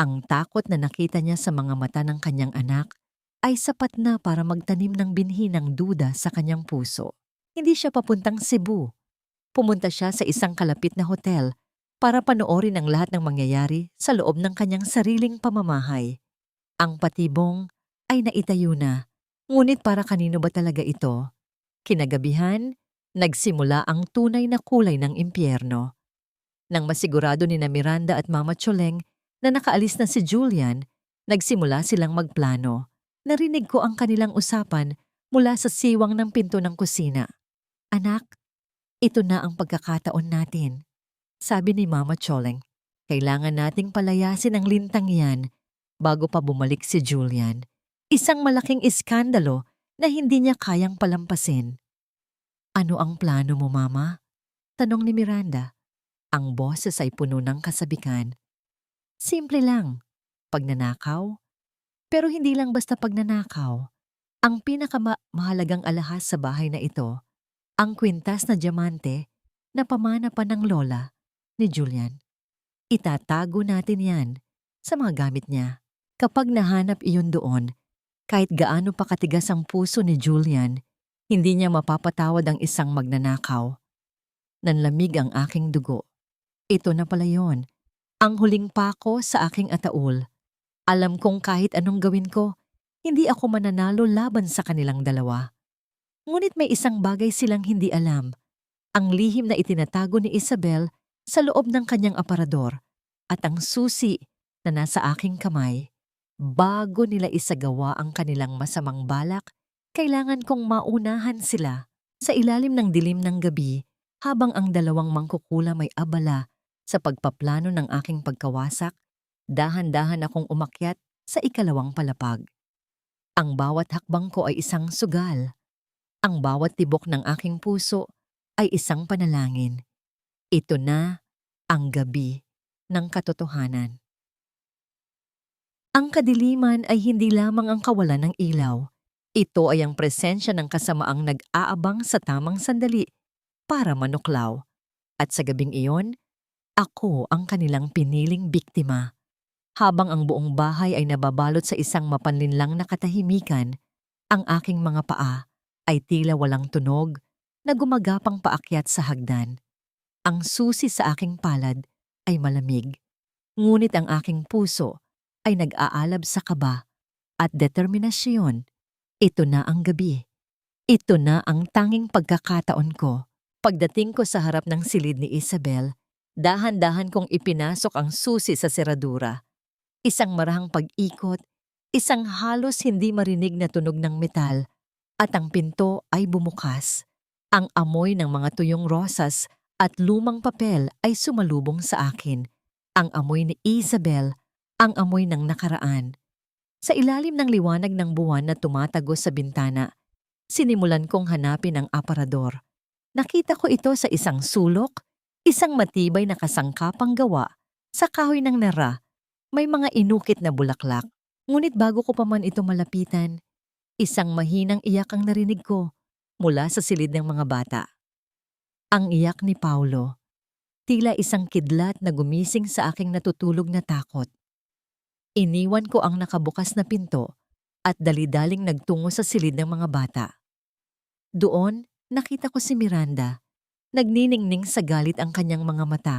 Ang takot na nakita niya sa mga mata ng kanyang anak ay sapat na para magtanim ng binhi ng duda sa kanyang puso. Hindi siya papuntang Cebu. Pumunta siya sa isang kalapit na hotel para panoorin ang lahat ng mangyayari sa loob ng kanyang sariling pamamahay. Ang patibong ay naitayo na, ngunit para kanino ba talaga ito? Kinagabihan, nagsimula ang tunay na kulay ng impyerno. Nang masigurado ni na Miranda at Mama Choleng na nakaalis na si Julian, nagsimula silang magplano. Narinig ko ang kanilang usapan mula sa siwang ng pinto ng kusina. "Anak, ito na ang pagkakataon natin," sabi ni Mama Choleng. "Kailangan nating palayasin ang lintang yan bago pa bumalik si Julian." Isang malaking iskandalo na hindi niya kayang palampasin. "Ano ang plano mo, Mama?" tanong ni Miranda. Ang boses ay puno ng kasabikan. "Simple lang, pagnanakaw. Pero hindi lang basta pagnanakaw. Ang pinakamahalagang alahas sa bahay na ito, ang kwintas na diamante na pamana pa ng lola ni Julian. Itatago natin yan sa mga gamit niya. Kapag nahanap iyon doon, kahit gaano pa katigas ang puso ni Julian, hindi niya mapapatawad ang isang magnanakaw." Nanlamig ang aking dugo. Ito na pala yon, ang huling pako sa aking ataol. Alam kong kahit anong gawin ko, hindi ako mananalo laban sa kanilang dalawa. Ngunit may isang bagay silang hindi alam. Ang lihim na itinatago ni Isabel sa loob ng kanyang aparador at ang susi na nasa aking kamay. Bago nila isagawa ang kanilang masamang balak, kailangan kong maunahan sila sa ilalim ng dilim ng gabi habang ang dalawang mangkukulam ay abala sa pagpaplano ng aking pagkawasak. Dahan-dahan akong umakyat sa ikalawang palapag. Ang bawat hakbang ko ay isang sugal. Ang bawat tibok ng aking puso ay isang panalangin. Ito na ang gabi ng katotohanan. Ang kadiliman ay hindi lamang ang kawalan ng ilaw. Ito ay ang presensya ng kasamaang nag-aabang sa tamang sandali para manuklaw. At sa gabing iyon, ako ang kanilang piniling biktima. Habang ang buong bahay ay nababalot sa isang mapanlinlang na katahimikan, ang aking mga paa ay tila walang tunog na gumagapang paakyat sa hagdan. Ang susi sa aking palad ay malamig, ngunit ang aking puso ay nag-aalab sa kaba at determinasyon. Ito na ang gabi. Ito na ang tanging pagkakataon ko. Pagdating ko sa harap ng silid ni Isabel, dahan-dahan kong ipinasok ang susi sa seradura. Isang marahang pag-ikot, isang halos hindi marinig na tunog ng metal, at ang pinto ay bumukas. Ang amoy ng mga tuyong rosas at lumang papel ay sumalubong sa akin. Ang amoy ni Isabel, ang amoy ng nakaraan. Sa ilalim ng liwanag ng buwan na tumatagos sa bintana, sinimulan kong hanapin ang aparador. Nakita ko ito sa isang sulok, isang matibay na kasangkapang gawa sa kahoy ng nara. May mga inukit na bulaklak. Ngunit bago ko pa man ito malapitan, isang mahinang iyak ang narinig ko mula sa silid ng mga bata. Ang iyak ni Paulo, tila isang kidlat na gumising sa aking natutulog na takot. Iniwan ko ang nakabukas na pinto at dali-daling nagtungo sa silid ng mga bata. Doon, nakita ko si Miranda. Nagniningning sa galit ang kanyang mga mata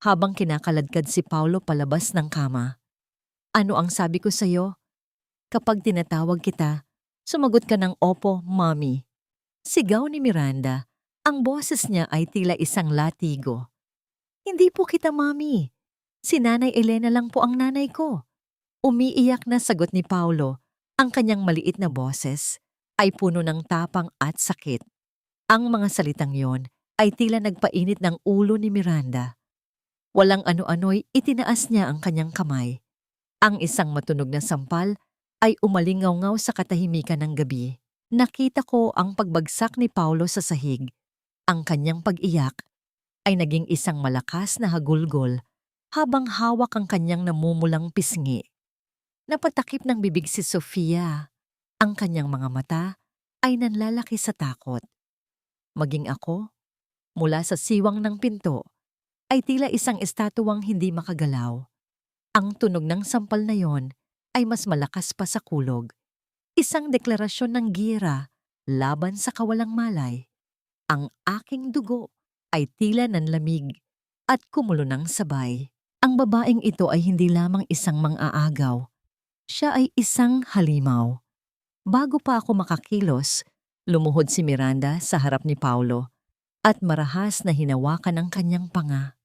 habang kinakaladkad si Paulo palabas ng kama. Ano ang sabi ko sa'yo? Kapag tinatawag kita, sumagot ka ng opo, mommy. Sigaw ni Miranda. Ang boses niya ay tila isang latigo. Hindi po kita, mommy. Si Nanay Elena lang po ang nanay ko. Umiiyak na sagot ni Paulo. Ang kanyang maliit na boses ay puno ng tapang at sakit. Ang mga salitang yon ay tila nagpainit ng ulo ni Miranda. Walang ano-ano'y itinaas niya ang kanyang kamay. Ang isang matunog na sampal ay umalingaw-ngaw sa katahimikan ng gabi. Nakita ko ang pagbagsak ni Paulo sa sahig. Ang kanyang pag-iyak ay naging isang malakas na hagulgol habang hawak ang kanyang namumulang pisngi. Napatakip ng bibig si Sofia. Ang kanyang mga mata ay nanlalaki sa takot. Maging ako, mula sa siwang ng pinto, ay tila isang estatuwang hindi makagalaw. Ang tunog ng sampal na yon ay mas malakas pa sa kulog. Isang deklarasyon ng giyera laban sa kawalang malay. Ang aking dugo ay tila nanlamig at kumulo ng sabay. Ang babaeng ito ay hindi lamang isang mang-aagaw. Siya ay isang halimaw. Bago pa ako makakilos, lumuhod si Miranda sa harap ni Paulo at marahas na hinawakan ang kanyang panga.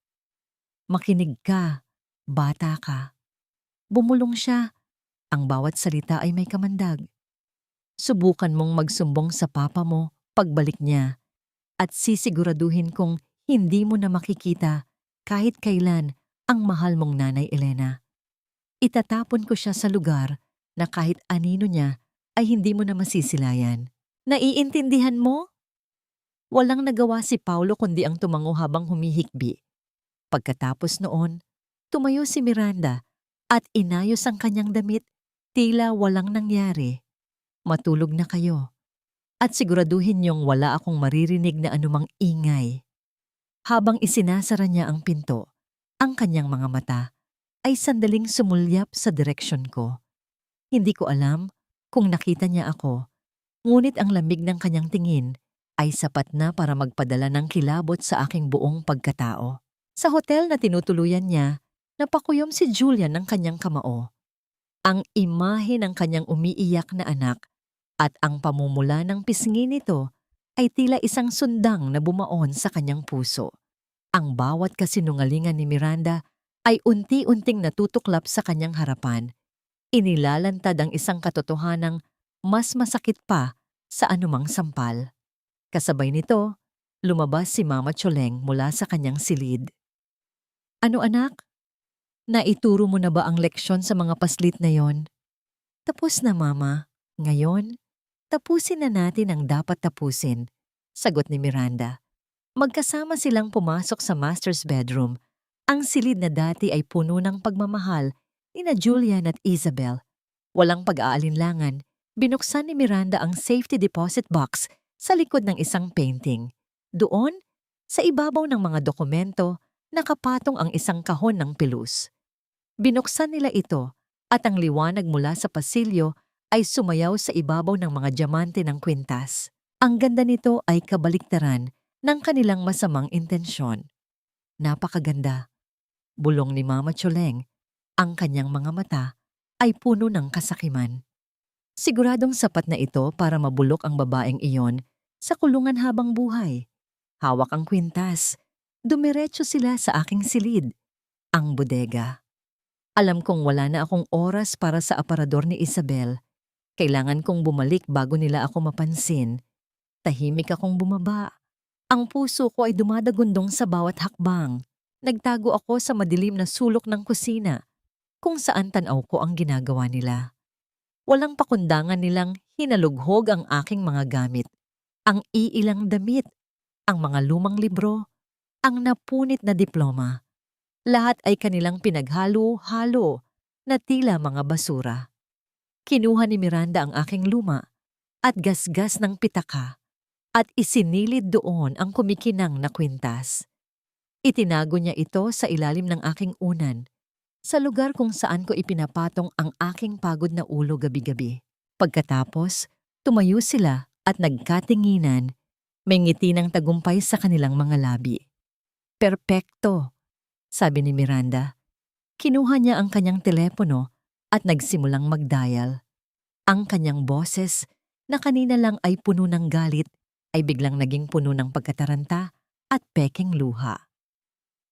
Makinig ka, bata ka. Bumulong siya. Ang bawat salita ay may kamandag. Subukan mong magsumbong sa papa mo pagbalik niya at sisiguraduhin kong hindi mo na makikita kahit kailan ang mahal mong Nanay Elena. Itatapon ko siya sa lugar na kahit anino niya ay hindi mo na masisilayan. Naiintindihan mo? Walang nagawa si Paulo kundi ang tumango habang humihikbi. Pagkatapos noon, tumayo si Miranda at inayos ang kanyang damit, tila walang nangyari. Matulog na kayo at siguraduhin niyong wala akong maririnig na anumang ingay. Habang isinasara niya ang pinto, ang kanyang mga mata ay sandaling sumulyap sa direksyon ko. Hindi ko alam kung nakita niya ako, ngunit ang lamig ng kanyang tingin ay sapat na para magpadala ng kilabot sa aking buong pagkatao. Sa hotel na tinutuluyan niya, napakuyom si Julian ng kanyang kamao. Ang imahe ng kanyang umiiyak na anak at ang pamumula ng pisngi nito ay tila isang sundang na bumaon sa kanyang puso. Ang bawat kasinungalingan ni Miranda ay unti-unting natutuklap sa kanyang harapan. Inilalantad ang isang katotohanang mas masakit pa sa anumang sampal. Kasabay nito, lumabas si Mama Choleng mula sa kanyang silid. Ano anak? Naituro mo na ba ang leksyon sa mga paslit na yon? Tapos na Mama. Ngayon, tapusin na natin ang dapat tapusin, sagot ni Miranda. Magkasama silang pumasok sa master's bedroom. Ang silid na dati ay puno ng pagmamahal nina Julian at Isabel. Walang pag-aalinlangan, binuksan ni Miranda ang safety deposit box sa likod ng isang painting. Doon, sa ibabaw ng mga dokumento, nakapatong ang isang kahon ng pilus. Binuksan nila ito at ang liwanag mula sa pasilyo ay sumayaw sa ibabaw ng mga diamante ng kwintas. Ang ganda nito ay kabaliktaran ng kanilang masamang intensyon. Napakaganda. Bulong ni Mama Choleng, ang kanyang mga mata ay puno ng kasakiman. Siguradong sapat na ito para mabulok ang babaeng iyon sa kulungan habang buhay. Hawak ang kwintas. Dumiretso sila sa aking silid, ang bodega. Alam kong wala na akong oras para sa aparador ni Isabel. Kailangan kong bumalik bago nila ako mapansin. Tahimik akong bumaba. Ang puso ko ay dumadagundong sa bawat hakbang. Nagtago ako sa madilim na sulok ng kusina, kung saan tanaw ko ang ginagawa nila. Walang pakundangan nilang hinalughog ang aking mga gamit, ang iilang damit, ang mga lumang libro, ang napunit na diploma. Lahat ay kanilang pinaghalo-halo na tila mga basura. Kinuha ni Miranda ang aking luma at gasgas ng pitaka at isinilid doon ang kumikinang na kwintas. Itinago niya ito sa ilalim ng aking unan, sa lugar kung saan ko ipinapatong ang aking pagod na ulo gabi-gabi. Pagkatapos, tumayo sila at nagkatinginan, may ngiti ng tagumpay sa kanilang mga labi. Perpekto, sabi ni Miranda. Kinuha niya ang kanyang telepono at nagsimulang mag-dial. Ang kanyang boses, na kanina lang ay puno ng galit, ay biglang naging puno ng pagkataranta at pekeng luha.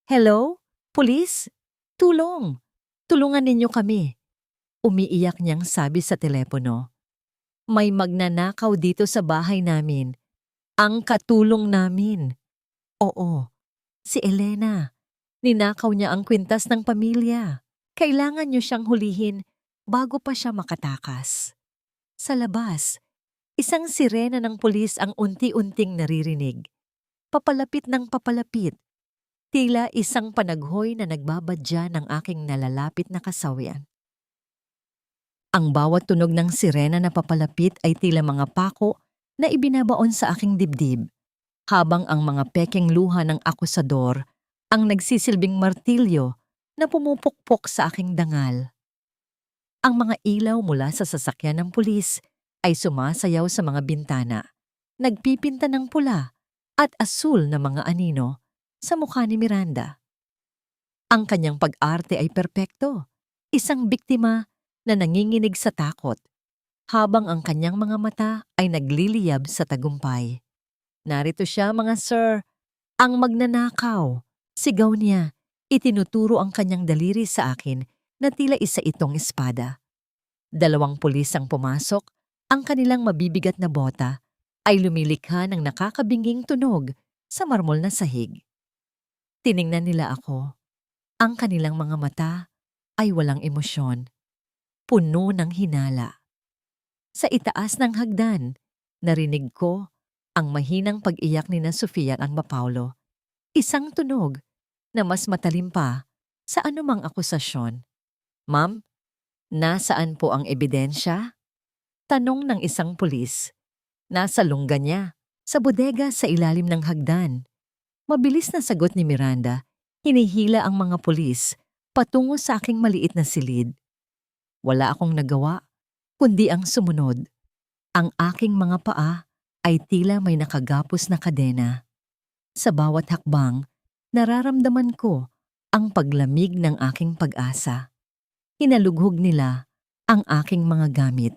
Hello? Pulis? Tulong! Tulungan ninyo kami. Umiiyak niyang sabi sa telepono. May magnanakaw dito sa bahay namin. Ang katulong namin. Oo, si Elena. Ninakaw niya ang kwintas ng pamilya. Kailangan niyo siyang hulihin bago pa siya makatakas. Sa labas, isang sirena ng pulis ang unti-unting naririnig. Papalapit ng papalapit. Tila isang panaghoy na nagbabadya ng aking nalalapit na kasawian. Ang bawat tunog ng sirena na papalapit ay tila mga pako na ibinabaon sa aking dibdib, habang ang mga pekeng luha ng akusador ang nagsisilbing martilyo na pumupukpok sa aking dangal. Ang mga ilaw mula sa sasakyan ng pulis ay sumasayaw sa mga bintana, nagpipinta ng pula at asul na mga anino sa mukha ni Miranda. Ang kanyang pag-arte ay perpekto, isang biktima na nanginginig sa takot, habang ang kanyang mga mata ay nagliliyab sa tagumpay. Narito siya mga sir, ang magnanakaw. Sigaw niya, itinuturo ang kanyang daliri sa akin na tila isa itong espada. 2 pulis ang pumasok, ang kanilang mabibigat na bota ay lumilikha ng nakakabinging tunog sa marmol na sahig. Tiningnan nila ako. Ang kanilang mga mata ay walang emosyon, puno ng hinala. Sa itaas ng hagdan, narinig ko ang mahinang pag-iyak ni na Sofia at Paulo. Isang tunog na mas matalim pa sa anumang akusasyon. Ma'am, nasaan po ang ebidensya? Tanong ng isang pulis. Nasa lungga niya, sa bodega sa ilalim ng hagdan. Mabilis na sagot ni Miranda, hinihila ang mga pulis patungo sa aking maliit na silid. Wala akong nagawa, kundi ang sumunod. Ang aking mga paa ay tila may nakagapos na kadena. Sa bawat hakbang, nararamdaman ko ang paglamig ng aking pag-asa. Hinalughog nila ang aking mga gamit.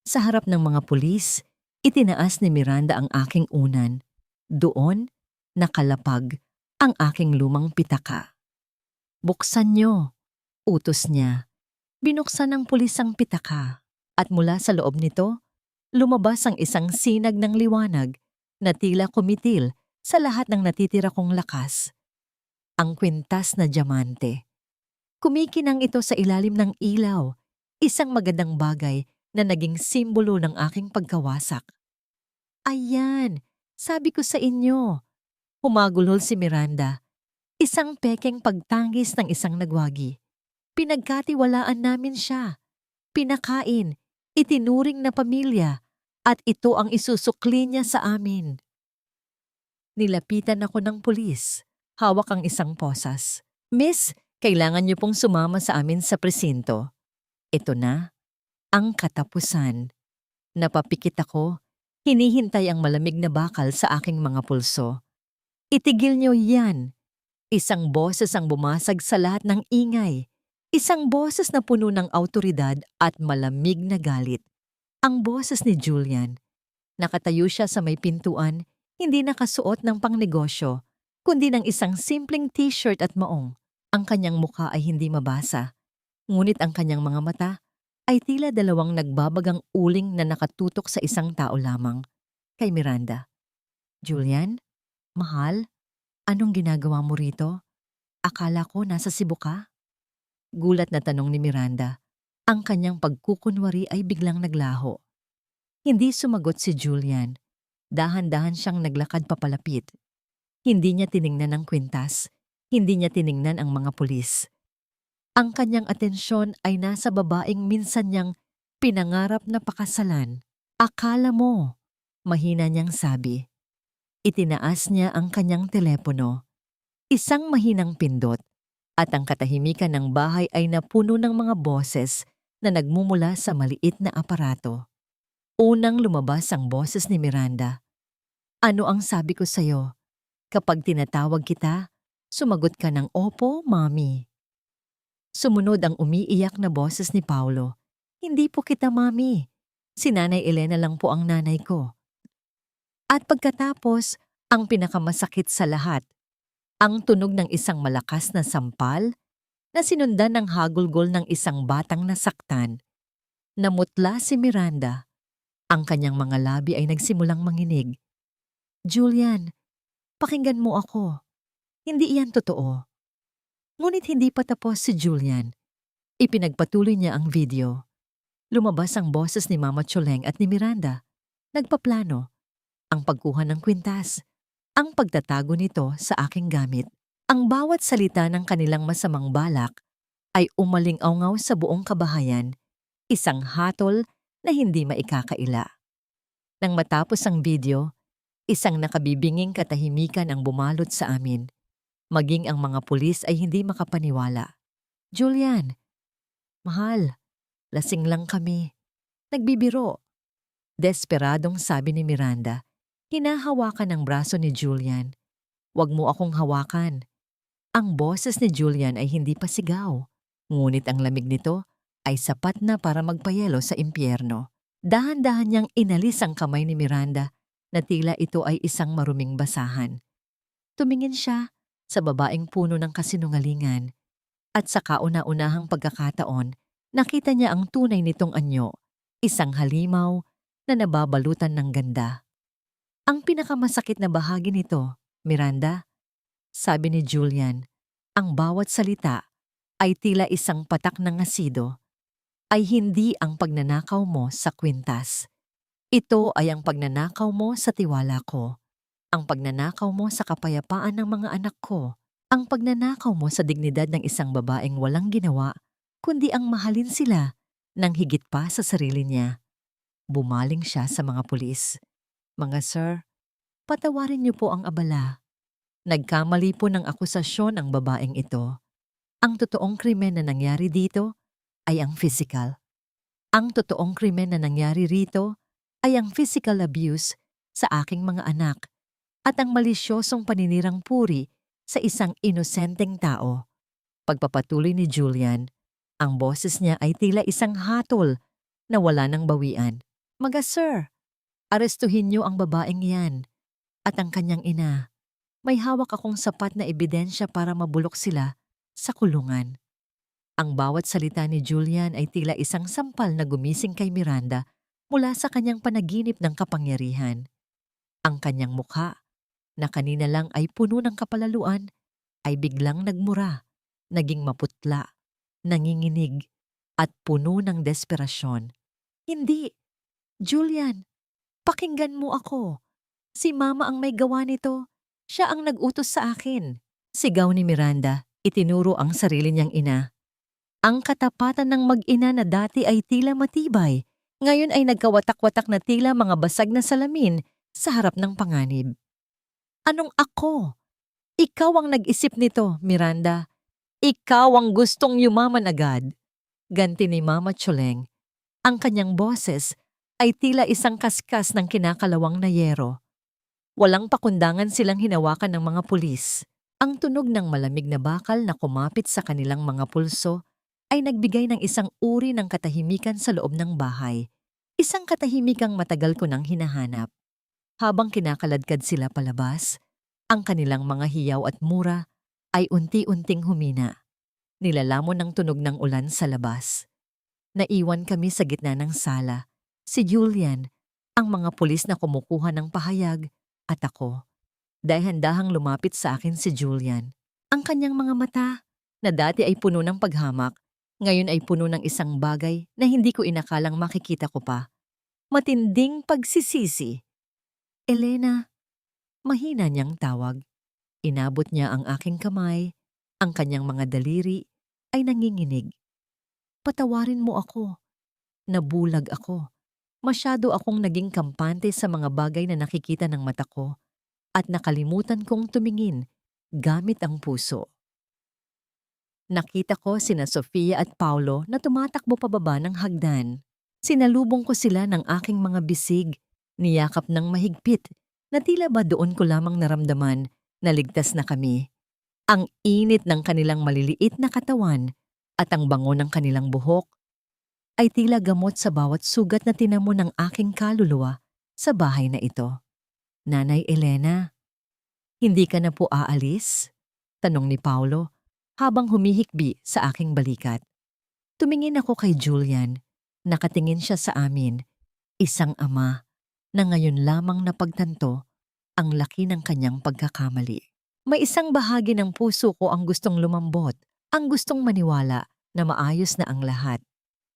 Sa harap ng mga pulis, itinaas ni Miranda ang aking unan. Doon, nakalapag ang aking lumang pitaka. Buksan niyo, utos niya. Binuksan ng pulis ang pitaka at mula sa loob nito, lumabas ang isang sinag ng liwanag na tila kumitil sa lahat ng natitira kong lakas. Ang kwintas na diamante. Kumikinang ito sa ilalim ng ilaw, isang magandang bagay na naging simbolo ng aking pagkawasak. Ayan, sabi ko sa inyo. Humagulhol si Miranda. Isang pekeng pagtangis ng isang nagwagi. Pinagkatiwalaan namin siya. Pinakain, itinuring na pamilya, at ito ang isusukli niya sa amin. Nilapitan ako ng pulis. Hawak ang isang posas. Miss, kailangan niyo pong sumama sa amin sa presinto. Ito na, ang katapusan. Napapikit ako, hinihintay ang malamig na bakal sa aking mga pulso. Itigil niyo yan. Isang boses ang bumasag sa lahat ng ingay. Isang boses na puno ng awtoridad at malamig na galit. Ang boses ni Julian. Nakatayo siya sa may pintuan, hindi nakasuot ng pangnegosyo, kundi ng isang simpleng t-shirt at maong. Ang kanyang mukha ay hindi mabasa, ngunit ang kanyang mga mata ay tila dalawang nagbabagang uling na nakatutok sa isang tao lamang. Kay Miranda. Julian? Mahal? Anong ginagawa mo rito? Akala ko nasa Cebu ka? Gulat na tanong ni Miranda. Ang kanyang pagkukunwari ay biglang naglaho. Hindi sumagot si Julian. Dahan-dahan siyang naglakad papalapit. Hindi niya tiningnan ang kwintas. Hindi niya tiningnan ang mga pulis. Ang kanyang atensyon ay nasa babaeng minsan niyang pinangarap na pakasalan. Akala mo, mahina niyang sabi. Itinaas niya ang kanyang telepono. Isang mahinang pindot at ang katahimikan ng bahay ay napuno ng mga boses na nagmumula sa maliit na aparato. Unang lumabas ang boses ni Miranda. Ano ang sabi ko sa'yo? Kapag tinatawag kita, sumagot ka ng opo, mami. Sumunod ang umiiyak na boses ni Paulo. Hindi po kita, mami. Si Nanay Elena lang po ang nanay ko. At pagkatapos, ang pinakamasakit sa lahat, ang tunog ng isang malakas na sampal na sinundan ng hagulgol ng isang batang nasaktan. Namutla si Miranda. Ang kanyang mga labi ay nagsimulang manginig. Julian, pakinggan mo ako. Hindi iyan totoo. Ngunit hindi pa tapos si Julian. Ipinagpatuloy niya ang video. Lumabas ang boses ni Mama Choleng at ni Miranda. Nagpaplano. Ang pagkuha ng kwintas, ang pagtatago nito sa aking gamit. Ang bawat salita ng kanilang masamang balak ay umaling-awngaw sa buong kabahayan, isang hatol na hindi maikakaila. Nang matapos ang video, isang nakabibinging katahimikan ang bumalot sa amin. Maging ang mga pulis ay hindi makapaniwala. Julian, mahal, lasing lang kami. Nagbibiro. Desperadong sabi ni Miranda. Hinahawakan ang braso ni Julian. Huwag mo akong hawakan. Ang boses ni Julian ay hindi pa sigaw. Ngunit ang lamig nito ay sapat na para magpayelo sa impyerno. Dahan-dahan niyang inalis ang kamay ni Miranda na tila ito ay isang maruming basahan. Tumingin siya sa babaeng puno ng kasinungalingan at sa kauna-unahang pagkakataon, nakita niya ang tunay nitong anyo, isang halimaw na nababalutan ng ganda. Ang pinakamasakit na bahagi nito, Miranda, sabi ni Julian, ang bawat salita ay tila isang patak ng asido, ay hindi ang pagnanakaw mo sa kwintas. Ito ay ang pagnanakaw mo sa tiwala ko, ang pagnanakaw mo sa kapayapaan ng mga anak ko, ang pagnanakaw mo sa dignidad ng isang babaeng walang ginawa, kundi ang mahalin sila nang higit pa sa sarili niya. Bumaling siya sa mga pulis. Mga sir, patawarin niyo po ang abala. Nagkamali po ng akusasyon ang babaeng ito. Ang totoong krimen na nangyari dito ay ang physical. Ang totoong krimen na nangyari rito ay ang physical abuse sa aking mga anak at ang malisyosong paninirang puri sa isang inosenteng tao. Pagpapatuloy ni Julian, ang boses niya ay tila isang hatol na wala ng bawian. Mga sir, arestuhin niyo ang babaeng yan at ang kanyang ina. May hawak akong sapat na ebidensya para mabulok sila sa kulungan. Ang bawat salita ni Julian ay tila isang sampal na gumising kay Miranda mula sa kanyang panaginip ng kapangyarihan. Ang kanyang mukha, na kanina lang ay puno ng kapalaluan, ay biglang nagmura, naging maputla, nanginginig, at puno ng desperasyon. Hindi! Julian, pakinggan mo ako. Si Mama ang may gawa nito. Siya ang nag-utos sa akin. Sigaw ni Miranda, itinuro ang sarili niyang ina. Ang katapatan ng mag-ina na dati ay tila matibay, ngayon ay nagkawatak-watak na tila mga basag na salamin sa harap ng panganib. Anong ako? Ikaw ang nag-isip nito, Miranda. Ikaw ang gustong yumaman agad. Ganti ni Mama Choleng. Ang kanyang boses ay tila isang kaskas ng kinakalawang na yero. Walang pakundangan silang hinawakan ng mga pulis. Ang tunog ng malamig na bakal na kumapit sa kanilang mga pulso ay nagbigay ng isang uri ng katahimikan sa loob ng bahay. Isang katahimikang matagal ko nang hinahanap. Habang kinakaladkad sila palabas, ang kanilang mga hiyaw at mura ay unti-unting humina. Nilalamon ng tunog ng ulan sa labas. Naiwan kami sa gitna ng sala. Si Julian, ang mga pulis na kumukuha ng pahayag, at ako. Dahan-dahang lumapit sa akin si Julian. Ang kanyang mga mata, na dati ay puno ng paghamak, ngayon ay puno ng isang bagay na hindi ko inakalang makikita ko pa. Matinding pagsisisi. Elena, mahina niyang tawag. Inabot niya ang aking kamay, ang kanyang mga daliri ay nanginginig. Patawarin mo ako. Nabulag ako. Masyado akong naging kampante sa mga bagay na nakikita ng mata ko at nakalimutan kong tumingin gamit ang puso. Nakita ko sina Sofia at Paulo na tumatakbo pababa ng hagdan. Sinalubong ko sila ng aking mga bisig, niyakap ng mahigpit, na tila ba doon ko lamang naramdaman na ligtas na kami. Ang init ng kanilang maliliit na katawan at ang bango ng kanilang buhok ay tila gamot sa bawat sugat na tinamo ng aking kaluluwa sa bahay na ito. Nanay Elena, hindi ka na po aalis? Tanong ni Paulo habang humihikbi sa aking balikat. Tumingin ako kay Julian. Nakatingin siya sa amin, isang ama na ngayon lamang napagtanto ang laki ng kanyang pagkakamali. May isang bahagi ng puso ko ang gustong lumambot, ang gustong maniwala na maayos na ang lahat.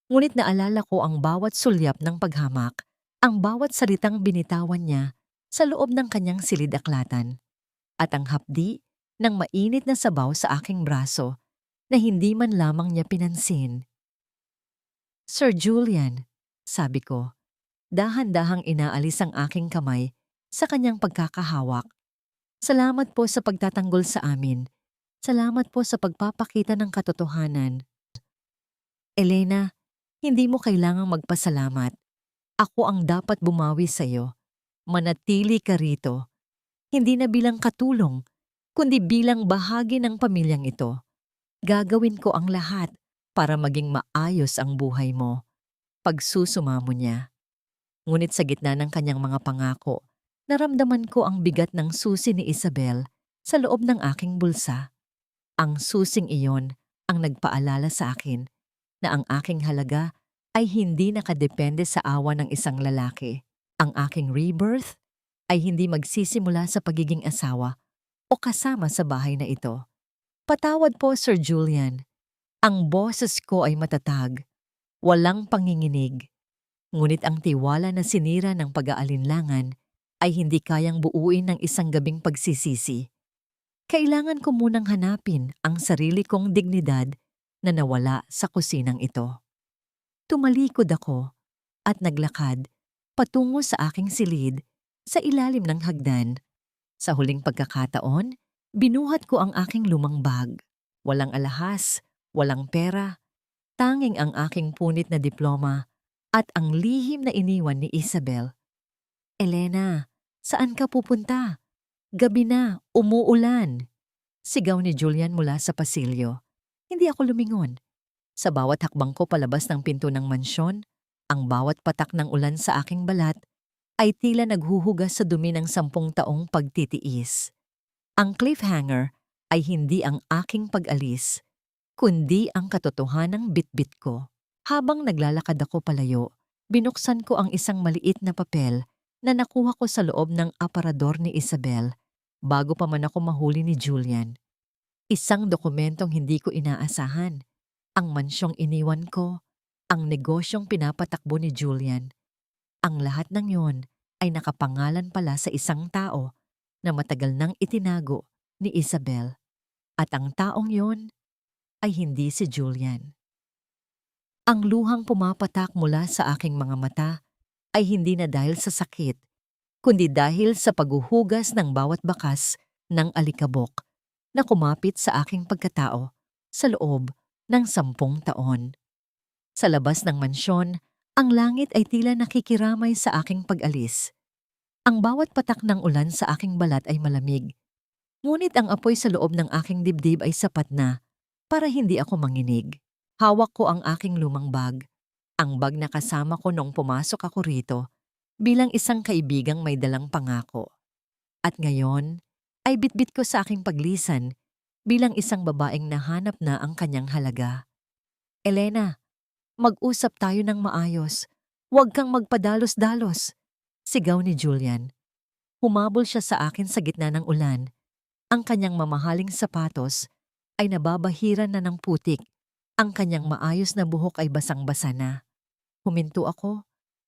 Ngunit naalala ko ang bawat sulyap ng paghamak, ang bawat salitang binitawan niya sa loob ng kanyang silid-aklatan, at ang hapdi ng mainit na sabaw sa aking braso na hindi man lamang niya pinansin. Sir Julian, sabi ko, dahan-dahang inaalis ang aking kamay sa kanyang pagkakahawak. Salamat po sa pagtatanggol sa amin. Salamat po sa pagpapakita ng katotohanan. Elena, hindi mo kailangang magpasalamat. Ako ang dapat bumawi sa iyo. Manatili ka rito. Hindi na bilang katulong, kundi bilang bahagi ng pamilyang ito. Gagawin ko ang lahat para maging maayos ang buhay mo. Pagsusuma mo niya. Ngunit sa gitna ng kanyang mga pangako, naramdaman ko ang bigat ng susi ni Isabel sa loob ng aking bulsa. Ang susing iyon ang nagpaalala sa akin na ang aking halaga ay hindi nakadepende sa awa ng isang lalaki. Ang aking rebirth ay hindi magsisimula sa pagiging asawa o kasama sa bahay na ito. Patawad po, Sir Julian. Ang boses ko ay matatag, walang panginginig. Ngunit ang tiwala na sinira ng pag-aalinlangan ay hindi kayang buuin ng isang gabing pagsisisi. Kailangan ko munang hanapin ang sarili kong dignidad na nawala sa kusinang ito. Tumalikod ako at naglakad patungo sa aking silid sa ilalim ng hagdan. Sa huling pagkakataon, binuhat ko ang aking lumang bag. Walang alahas, walang pera, tanging ang aking punit na diploma at ang lihim na iniwan ni Isabel. Elena, saan ka pupunta? Gabi na, umuulan. Sigaw ni Julian mula sa pasilyo. Hindi ako lumingon. Sa bawat hakbang ko palabas ng pinto ng mansyon, ang bawat patak ng ulan sa aking balat ay tila naghuhugas sa dumi ng 10 taong pagtitiis. Ang cliffhanger ay hindi ang aking pag-alis, kundi ang katotohanang bitbit ko. Habang naglalakad ako palayo, binuksan ko ang isang maliit na papel na nakuha ko sa loob ng aparador ni Isabel bago pa man ako mahuli ni Julian. Isang dokumentong hindi ko inaasahan. Ang mansyong iniwan ko, ang negosyong pinapatakbo ni Julian. Ang lahat ng yon ay nakapangalan pala sa isang tao na matagal nang itinago ni Isabel. At ang taong yon ay hindi si Julian. Ang luhang pumapatak mula sa aking mga mata ay hindi na dahil sa sakit, kundi dahil sa paghuhugas ng bawat bakas ng alikabok na kumapit sa aking pagkatao sa loob ng 10 taon. Sa labas ng mansyon, ang langit ay tila nakikiramay sa aking pag-alis. Ang bawat patak ng ulan sa aking balat ay malamig, ngunit ang apoy sa loob ng aking dibdib ay sapat na para hindi ako manginig. Hawak ko ang aking lumang bag, ang bag na kasama ko noong pumasok ako rito bilang isang kaibigang may dalang pangako. At ngayon ay bitbit ko sa aking paglisan bilang isang babaeng nahanap na ang kanyang halaga. Elena, mag-usap tayo ng maayos. Huwag kang magpadalos-dalos, sigaw ni Julian. Humabol siya sa akin sa gitna ng ulan. Ang kanyang mamahaling sapatos ay nababahiran na ng putik. Ang kanyang maayos na buhok ay basang-basa na. Huminto ako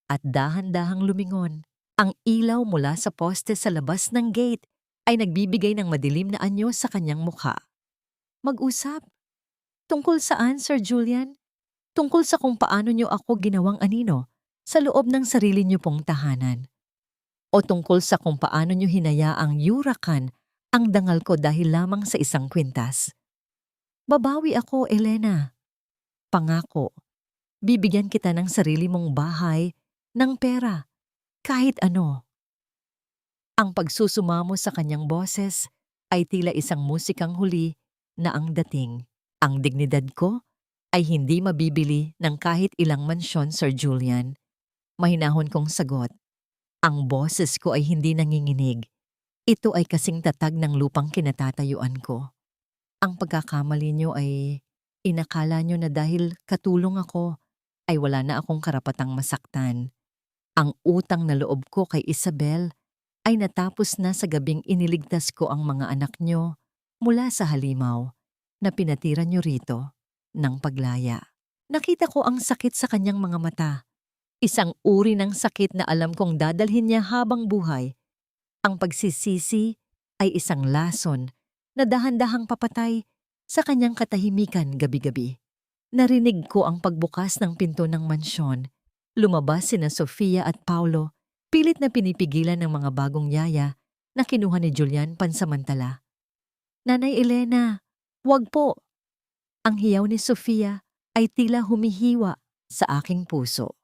at dahan-dahang lumingon. Ang ilaw mula sa poste sa labas ng gate ay nagbibigay ng madilim na anyo sa kanyang mukha. Mag-usap? Tungkol saan, Sir Julian? Tungkol sa kung paano niyo ako ginawang anino sa loob ng sarili niyo pong tahanan. O tungkol sa kung paano niyo hinayaang yurakan ang dangal ko dahil lamang sa isang kwintas. Babawi ako, Elena. Pangako, bibigyan kita ng sarili mong bahay, ng pera, kahit ano. Ang pagsusumamo sa kanyang boses ay tila isang musikang huli na ang dating. Ang dignidad ko ay hindi mabibili ng kahit ilang mansyon, Sir Julian. Mahinahon kong sagot. Ang boses ko ay hindi nanginginig. Ito ay kasing tatag ng lupang kinatatayuan ko. Ang pagkakamali niyo ay inakala niyo na dahil katulong ako ay wala na akong karapatang masaktan. Ang utang na loob ko kay Isabel ay natapos na sa gabing iniligtas ko ang mga anak niyo mula sa halimaw na pinatira niyo rito ng paglaya. Nakita ko ang sakit sa kanyang mga mata. Isang uri ng sakit na alam kong dadalhin niya habang buhay. Ang pagsisisi ay isang lason na dahan-dahang papatay sa kanyang katahimikan gabi-gabi. Narinig ko ang pagbukas ng pinto ng mansyon. Lumabas sina Sofia at Paulo, pilit na pinipigilan ng mga bagong yaya na kinuha ni Julian pansamantala. Nanay Elena, wag po. Ang hiyaw ni Sofia ay tila humihiwa sa aking puso.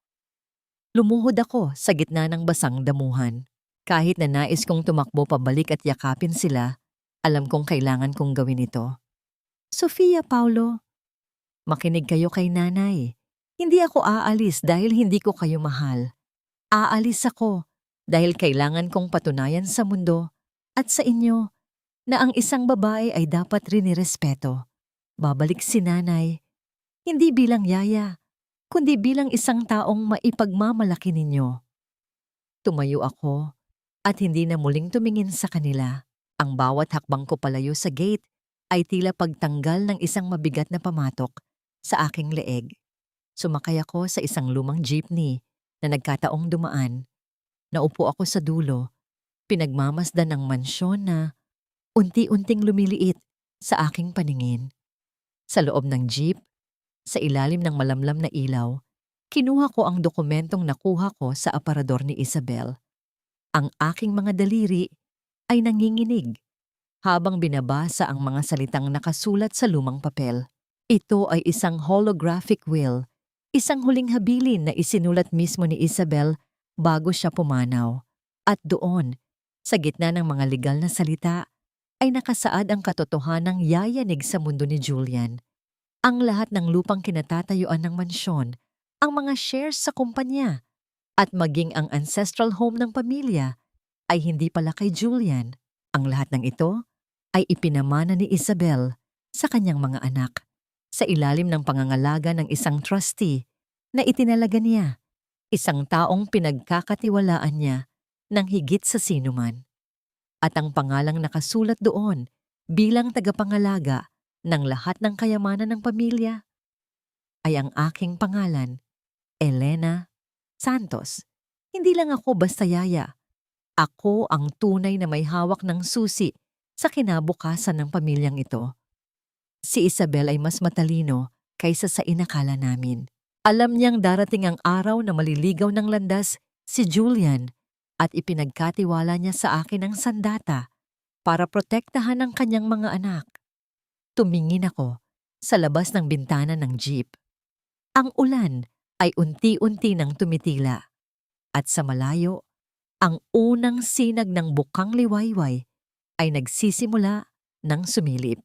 Lumuhod ako sa gitna ng basang damuhan. Kahit na nais kong tumakbo pabalik at yakapin sila, alam kong kailangan kong gawin ito. Sofia, Paulo, makinig kayo kay nanay. Hindi ako aalis dahil hindi ko kayo mahal. Aalis ako dahil kailangan kong patunayan sa mundo at sa inyo na ang isang babae ay dapat rinirespeto. Babalik si nanay, hindi bilang yaya, kundi bilang isang taong maipagmamalaki ninyo. Tumayo ako at hindi na muling tumingin sa kanila. Ang bawat hakbang ko palayo sa gate ay tila pagtanggal ng isang mabigat na pamatok sa aking leeg. Sumakay ako sa isang lumang jeepney na nagkataong dumaan. Naupo ako sa dulo, pinagmamasdan ng mansyon na unti-unting lumiliit sa aking paningin. Sa loob ng jeep, sa ilalim ng malamlam na ilaw, kinuha ko ang dokumentong nakuha ko sa aparador ni Isabel. Ang aking mga daliri ay nanginginig habang binabasa ang mga salitang nakasulat sa lumang papel. Ito ay isang holographic will, isang huling habilin na isinulat mismo ni Isabel bago siya pumanaw. At doon, sa gitna ng mga legal na salita, ay nakasaad ang katotohanang yayanig sa mundo ni Julian. Ang lahat ng lupang kinatatayuan ng mansyon, ang mga shares sa kumpanya, at maging ang ancestral home ng pamilya ay hindi pala kay Julian. Ang lahat ng ito ay ipinamana ni Isabel sa kanyang mga anak sa ilalim ng pangangalaga ng isang trustee na itinalaga niya, isang taong pinagkakatiwalaan niya ng higit sa sinuman. At ang pangalang nakasulat doon bilang tagapangalaga ng lahat ng kayamanan ng pamilya ay ang aking pangalan, Elena Santos. Hindi lang ako basta yaya. Ako ang tunay na may hawak ng susi sa kinabukasan ng pamilyang ito. Si Isabel ay mas matalino kaysa sa inakala namin. Alam niyang darating ang araw na maliligaw ng landas si Julian at ipinagkatiwala niya sa akin ang sandata para protektahan ang kanyang mga anak. Tumingin ako sa labas ng bintana ng jeep. Ang ulan ay unti-unti nang tumitila at sa malayo, ang unang sinag ng bukang liwayway ay nagsisimula ng sumilip.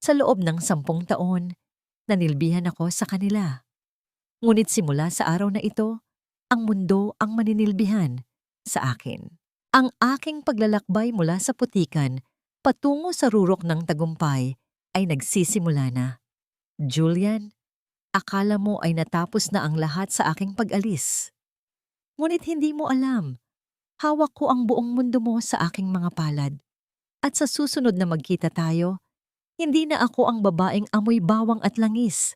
Sa loob ng 10 taon, nanilbihan ako sa kanila. Ngunit simula sa araw na ito, ang mundo ang maninilbihan sa akin. Ang aking paglalakbay mula sa putikan patungo sa rurok ng tagumpay ay nagsisimula na. Julian, akala mo ay natapos na ang lahat sa aking pag-alis. Ngunit hindi mo alam, hawak ko ang buong mundo mo sa aking mga palad. At sa susunod na magkita tayo, hindi na ako ang babaeng amoy bawang at langis,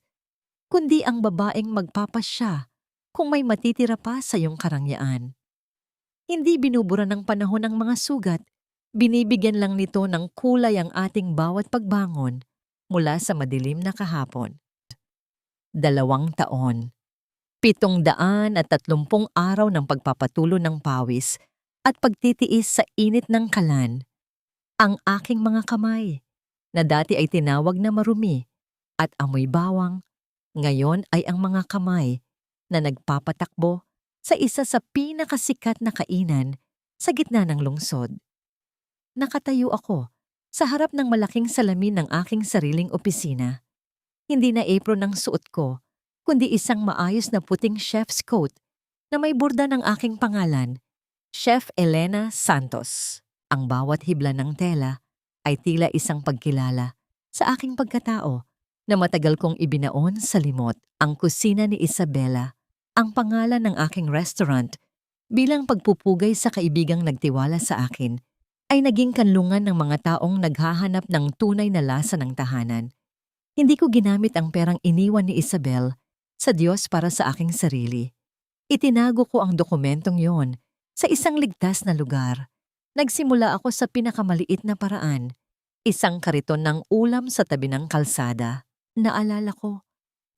kundi ang babaeng magpapasya kung may matitira pa sa iyong karangyaan. Hindi binubura ng panahon ang mga sugat, binibigyan lang nito ng kulay ang ating bawat pagbangon mula sa madilim na kahapon. 2 taon. 730 araw ng pagpapatulo ng pawis at pagtitiis sa init ng kalan. Ang aking mga kamay, na dati ay tinawag na marumi at amoy bawang, ngayon ay ang mga kamay na nagpapatakbo sa isa sa pinakasikat na kainan sa gitna ng lungsod. Nakatayo ako sa harap ng malaking salamin ng aking sariling opisina. Hindi na apron ang suot ko, kundi isang maayos na puting chef's coat na may borda ng aking pangalan, Chef Elena Santos. Ang bawat hibla ng tela ay tila isang pagkilala sa aking pagkatao na matagal kong ibinaon sa limot. Ang kusina ni Isabela, ang pangalan ng aking restaurant, bilang pagpupugay sa kaibigang nagtiwala sa akin, ay naging kanlungan ng mga taong naghahanap ng tunay na lasa ng tahanan. Hindi ko ginamit ang perang iniwan ni Isabel sa Diyos para sa aking sarili. Itinago ko ang dokumentong yon sa isang ligtas na lugar. Nagsimula ako sa pinakamaliit na paraan, isang kariton ng ulam sa tabi ng kalsada. Naalala ko,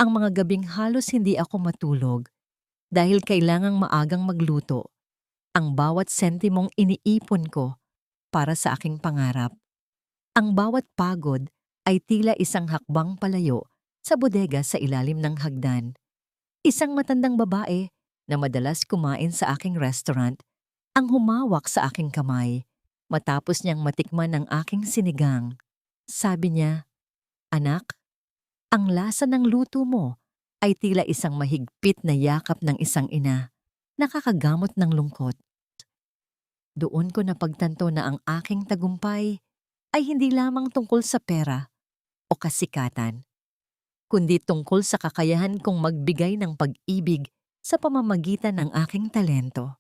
ang mga gabing halos hindi ako matulog dahil kailangang maagang magluto. Ang bawat sentimong iniipon ko para sa aking pangarap. Ang bawat pagod ay tila isang hakbang palayo sa bodega sa ilalim ng hagdan. Isang matandang babae na madalas kumain sa aking restaurant ang humawak sa aking kamay matapos niyang matikman ang aking sinigang. Sabi niya, "Anak, ang lasa ng luto mo ay tila isang mahigpit na yakap ng isang ina, nakakagamot ng lungkot." Doon ko napagtanto na ang aking tagumpay ay hindi lamang tungkol sa pera o kasikatan, kundi tungkol sa kakayahan kong magbigay ng pag-ibig sa pamamagitan ng aking talento.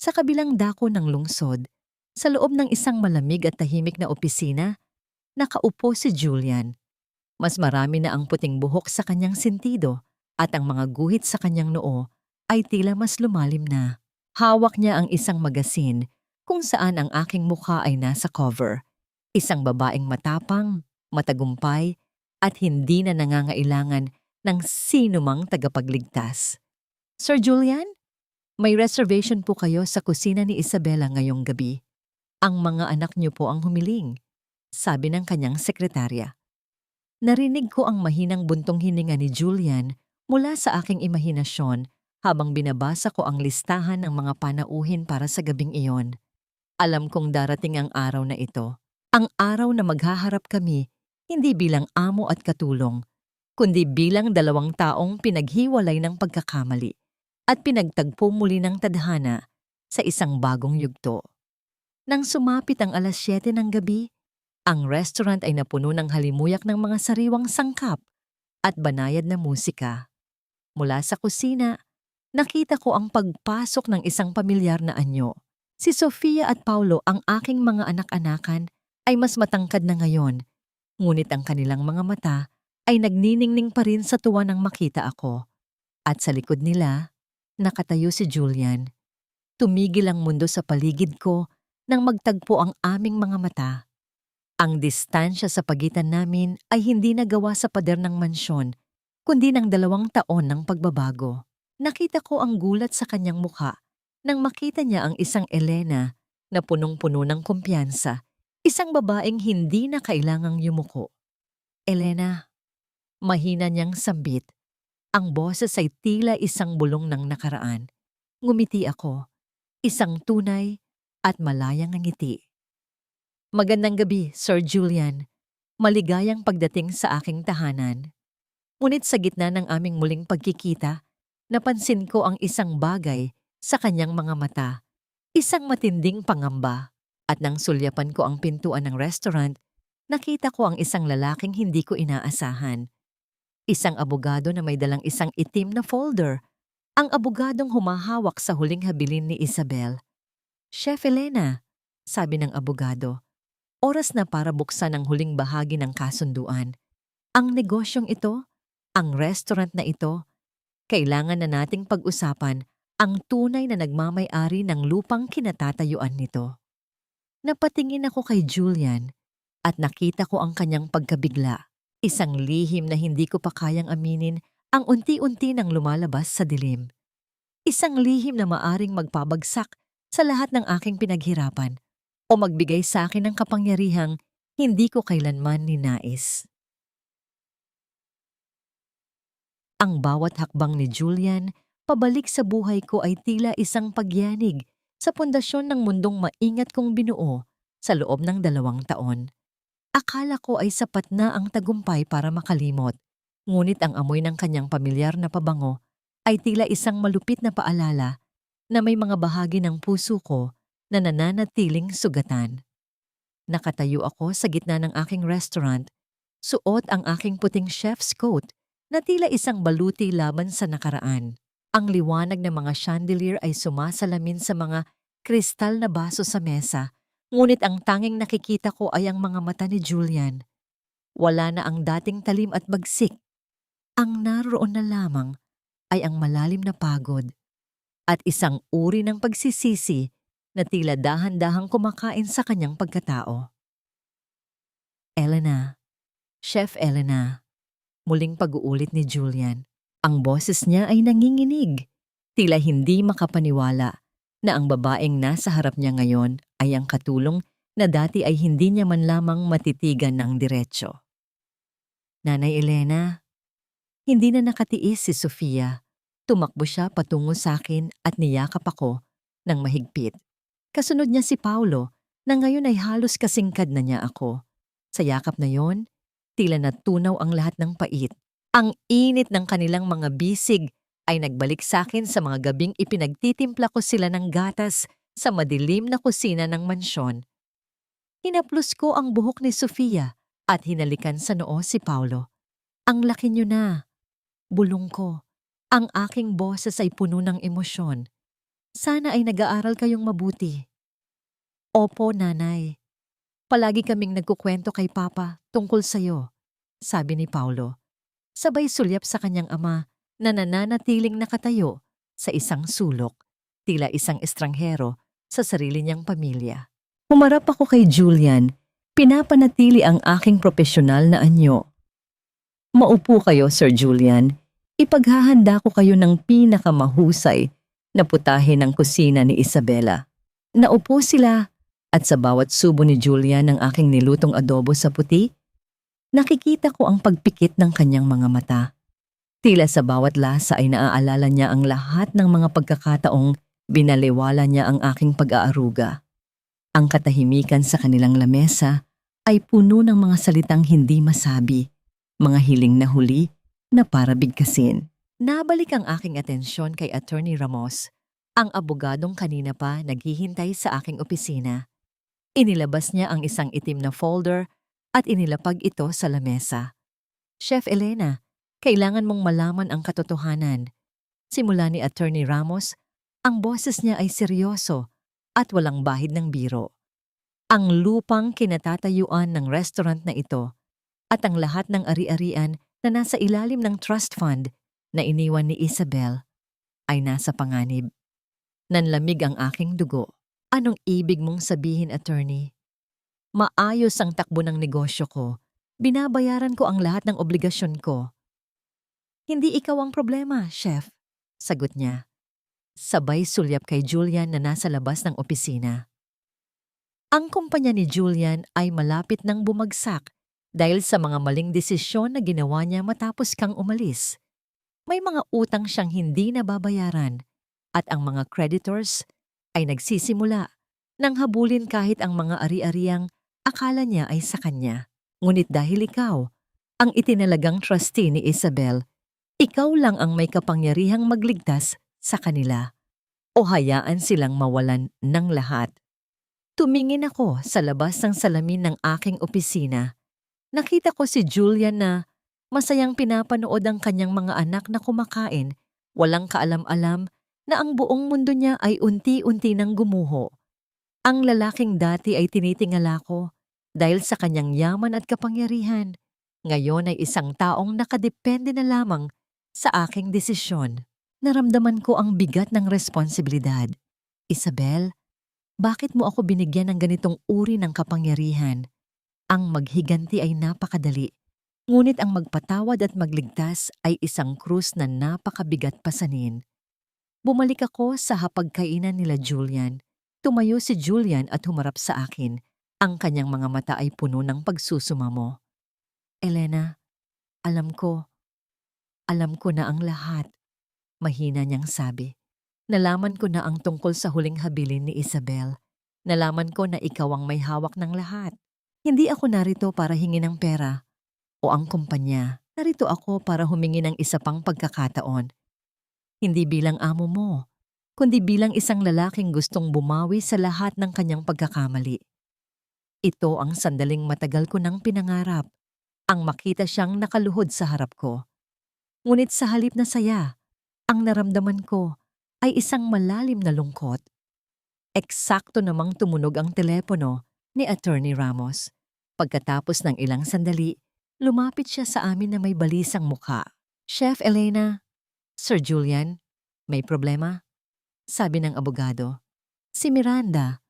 Sa kabilang dako ng lungsod, sa loob ng isang malamig at tahimik na opisina, nakaupo si Julian. Mas marami na ang puting buhok sa kanyang sentido at ang mga guhit sa kanyang noo ay tila mas lumalim na. Hawak niya ang isang magasin kung saan ang aking mukha ay nasa cover. Isang babaeng matapang, matagumpay, at hindi na nangangailangan ng sinumang tagapagligtas. Sir Julian? May reservation po kayo sa kusina ni Isabela ngayong gabi. Ang mga anak niyo po ang humiling, sabi ng kanyang sekretarya. Narinig ko ang mahinang buntong hininga ni Julian mula sa aking imahinasyon habang binabasa ko ang listahan ng mga panauhin para sa gabing iyon. Alam kong darating ang araw na ito. Ang araw na maghaharap kami hindi bilang amo at katulong, kundi bilang 2 taong pinaghiwalay ng pagkakamali at pinagtagpo muli ng tadhana sa isang bagong yugto. Nang sumapit ang 7:00 ng gabi, Ang restaurant ay napuno ng halimuyak ng mga sariwang sangkap at banayad na musika. Mula sa kusina, nakita ko ang pagpasok ng isang pamilyar na anyo. Si Sofia at Paulo, ang aking mga anak-anakan, ay mas matangkad na ngayon, ngunit ang kanilang mga mata ay nagniningning pa rin sa tuwa nang makita ako. At sa likod nila, nakatayo si Julian. Tumigil ang mundo sa paligid ko nang magtagpo ang aming mga mata. Ang distansya sa pagitan namin ay hindi nagawa sa pader ng mansyon, kundi ng 2 taon ng pagbabago. Nakita ko ang gulat sa kanyang mukha nang makita niya ang isang Elena na punong-puno ng kumpiyansa, isang babaeng hindi na kailangang yumuko. Elena, mahina niyang sambit. Ang boses ay tila isang bulong ng nakaraan. Ngumiti ako, isang tunay at malayang ngiti. Magandang gabi, Sir Julian. Maligayang pagdating sa aking tahanan. Ngunit sa gitna ng aming muling pagkikita, napansin ko ang isang bagay sa kanyang mga mata, isang matinding pangamba. At nang sulyapan ko ang pintuan ng restaurant, nakita ko ang isang lalaking hindi ko inaasahan. Isang abogado na may dalang isang itim na folder. Ang abogadong humahawak sa huling habilin ni Isabel. Chef Elena, sabi ng abogado, oras na para buksan ang huling bahagi ng kasunduan. Ang negosyong ito, ang restaurant na ito, kailangan na nating pag-usapan ang tunay na nagmamay-ari ng lupang kinatatayuan nito. Napatingin ako kay Julian at nakita ko ang kanyang pagkabigla. Isang lihim na hindi ko pa kayang aminin ang unti-unti nang lumalabas sa dilim. Isang lihim na maaring magpabagsak sa lahat ng aking pinaghirapan o magbigay sa akin ng kapangyarihang hindi ko kailanman ninais. Ang bawat hakbang ni Julian pabalik sa buhay ko ay tila isang pagyanig sa pundasyon ng mundong maingat kong binuo sa loob ng 2 taon. Akala ko ay sapat na ang tagumpay para makalimot, ngunit ang amoy ng kanyang pamilyar na pabango ay tila isang malupit na paalala na may mga bahagi ng puso ko na nananatiling sugatan. Nakatayo ako sa gitna ng aking restaurant, suot ang aking puting chef's coat na tila isang baluti laban sa nakaraan. Ang liwanag ng mga chandelier ay sumasalamin sa mga kristal na baso sa mesa, ngunit ang tanging nakikita ko ay ang mga mata ni Julian. Wala na ang dating talim at bagsik. Ang naroon na lamang ay ang malalim na pagod at isang uri ng pagsisisi na tila dahan-dahang kumakain sa kanyang pagkatao. Elena, Chef Elena, muling pag-uulit ni Julian. Ang boses niya ay nanginginig, tila hindi makapaniwala na ang babaeng nasa harap niya ngayon ay ang katulong na dati ay hindi niya man lamang matitigan ng diretsyo. Nanay Elena, hindi na nakatiis si Sofia. Tumakbo siya patungo sa akin at niyakap ako ng mahigpit. Kasunod niya si Paulo na ngayon ay halos kasingkad na niya ako. Sa yakap na yon, tila natunaw ang lahat ng pait. Ang init ng kanilang mga bisig ay nagbalik sa akin sa mga gabing ipinagtitimpla ko sila ng gatas sa madilim na kusina ng mansyon. Hinaplos ko ang buhok ni Sofia at hinalikan sa noo si Paulo. Ang laki niyo na. Bulong ko. Ang aking boses ay puno ng emosyon. Sana ay nag-aaral kayong mabuti. Opo, nanay. Palagi kaming nagkukwento kay Papa tungkol sa'yo, sabi ni Paulo. Sabay sulyap sa kanyang ama na nananatiling nakatayo sa isang sulok, tila isang estranghero sa sarili niyang pamilya. Humarap ako kay Julian, pinapanatili ang aking profesional na anyo. Maupo kayo, Sir Julian. Ipaghahanda ko kayo ng pinakamahusay na putahe ng kusina ni Isabela. Naupo sila at sa bawat subo ni Julian ng aking nilutong adobo sa puti, nakikita ko ang pagpikit ng kanyang mga mata. Tila sa bawat lasa ay naaalala niya ang lahat ng mga pagkakataong binaliwala niya ang aking pag-aaruga. Ang katahimikan sa kanilang lamesa ay puno ng mga salitang hindi masabi, mga hiling na huli na para bigkasin. Nabalik ang aking atensyon kay Attorney Ramos, ang abogadong kanina pa naghihintay sa aking opisina. Inilabas niya ang isang itim na folder at inilapag ito sa lamesa. Chef Elena, kailangan mong malaman ang katotohanan. Simula ni Attorney Ramos, ang boses niya ay seryoso at walang bahid ng biro. Ang lupang kinatatayuan ng restaurant na ito at ang lahat ng ari-arian na nasa ilalim ng trust fund na iniwan ni Isabel ay nasa panganib. Nanlamig ang aking dugo. Anong ibig mong sabihin, attorney? Maayos ang takbo ng negosyo ko. Binabayaran ko ang lahat ng obligasyon ko. Hindi ikaw ang problema, chef, sagot niya. Sabay sulyap kay Julian na nasa labas ng opisina. Ang kumpanya ni Julian ay malapit nang bumagsak dahil sa mga maling desisyon na ginawa niya matapos kang umalis. May mga utang siyang hindi nababayaran at ang mga creditors ay nagsisimula nang habulin kahit ang mga ari-ariang akala niya ay sa kanya. Ngunit dahil ikaw, ang itinalagang trustee ni Isabel, ikaw lang ang may kapangyarihang magligtas sa kanila o hayaan silang mawalan ng lahat. Tumingin ako sa labas ng salamin ng aking opisina. Nakita ko si Julian na masayang pinapanood ang kanyang mga anak na kumakain, walang kaalam-alam na ang buong mundo niya ay unti-unti nang gumuho. Ang lalaking dati ay tinitingala ko dahil sa kanyang yaman at kapangyarihan. Ngayon ay isang taong nakadepende na lamang sa aking desisyon. Naramdaman ko ang bigat ng responsibilidad. Isabel, bakit mo ako binigyan ng ganitong uri ng kapangyarihan? Ang maghiganti ay napakadali, ngunit ang magpatawad at magligtas ay isang krus na napakabigat pasanin. Bumalik ako sa hapagkainan nila Julian. Tumayo si Julian at humarap sa akin. Ang kanyang mga mata ay puno ng pagsusumamo. Elena, alam ko na ang lahat. Mahina niyang sabi. Nalaman ko na ang tungkol sa huling habilin ni Isabel. Nalaman ko na ikaw ang may hawak ng lahat. Hindi ako narito para hingi ng pera o ang kumpanya. Narito ako para humingi ng isa pang pagkakataon. Hindi bilang amo mo, kundi bilang isang lalaking gustong bumawi sa lahat ng kanyang pagkakamali. Ito ang sandaling matagal ko nang pinangarap, ang makita siyang nakaluhod sa harap ko. Ngunit sa halip na saya, ang naramdaman ko ay isang malalim na lungkot. Eksakto namang tumunog ang telepono ni Attorney Ramos. Pagkatapos ng ilang sandali, lumapit siya sa amin na may balisang mukha. Chef Elena, Sir Julian, may problema? Sabi ng abogado. Si Miranda,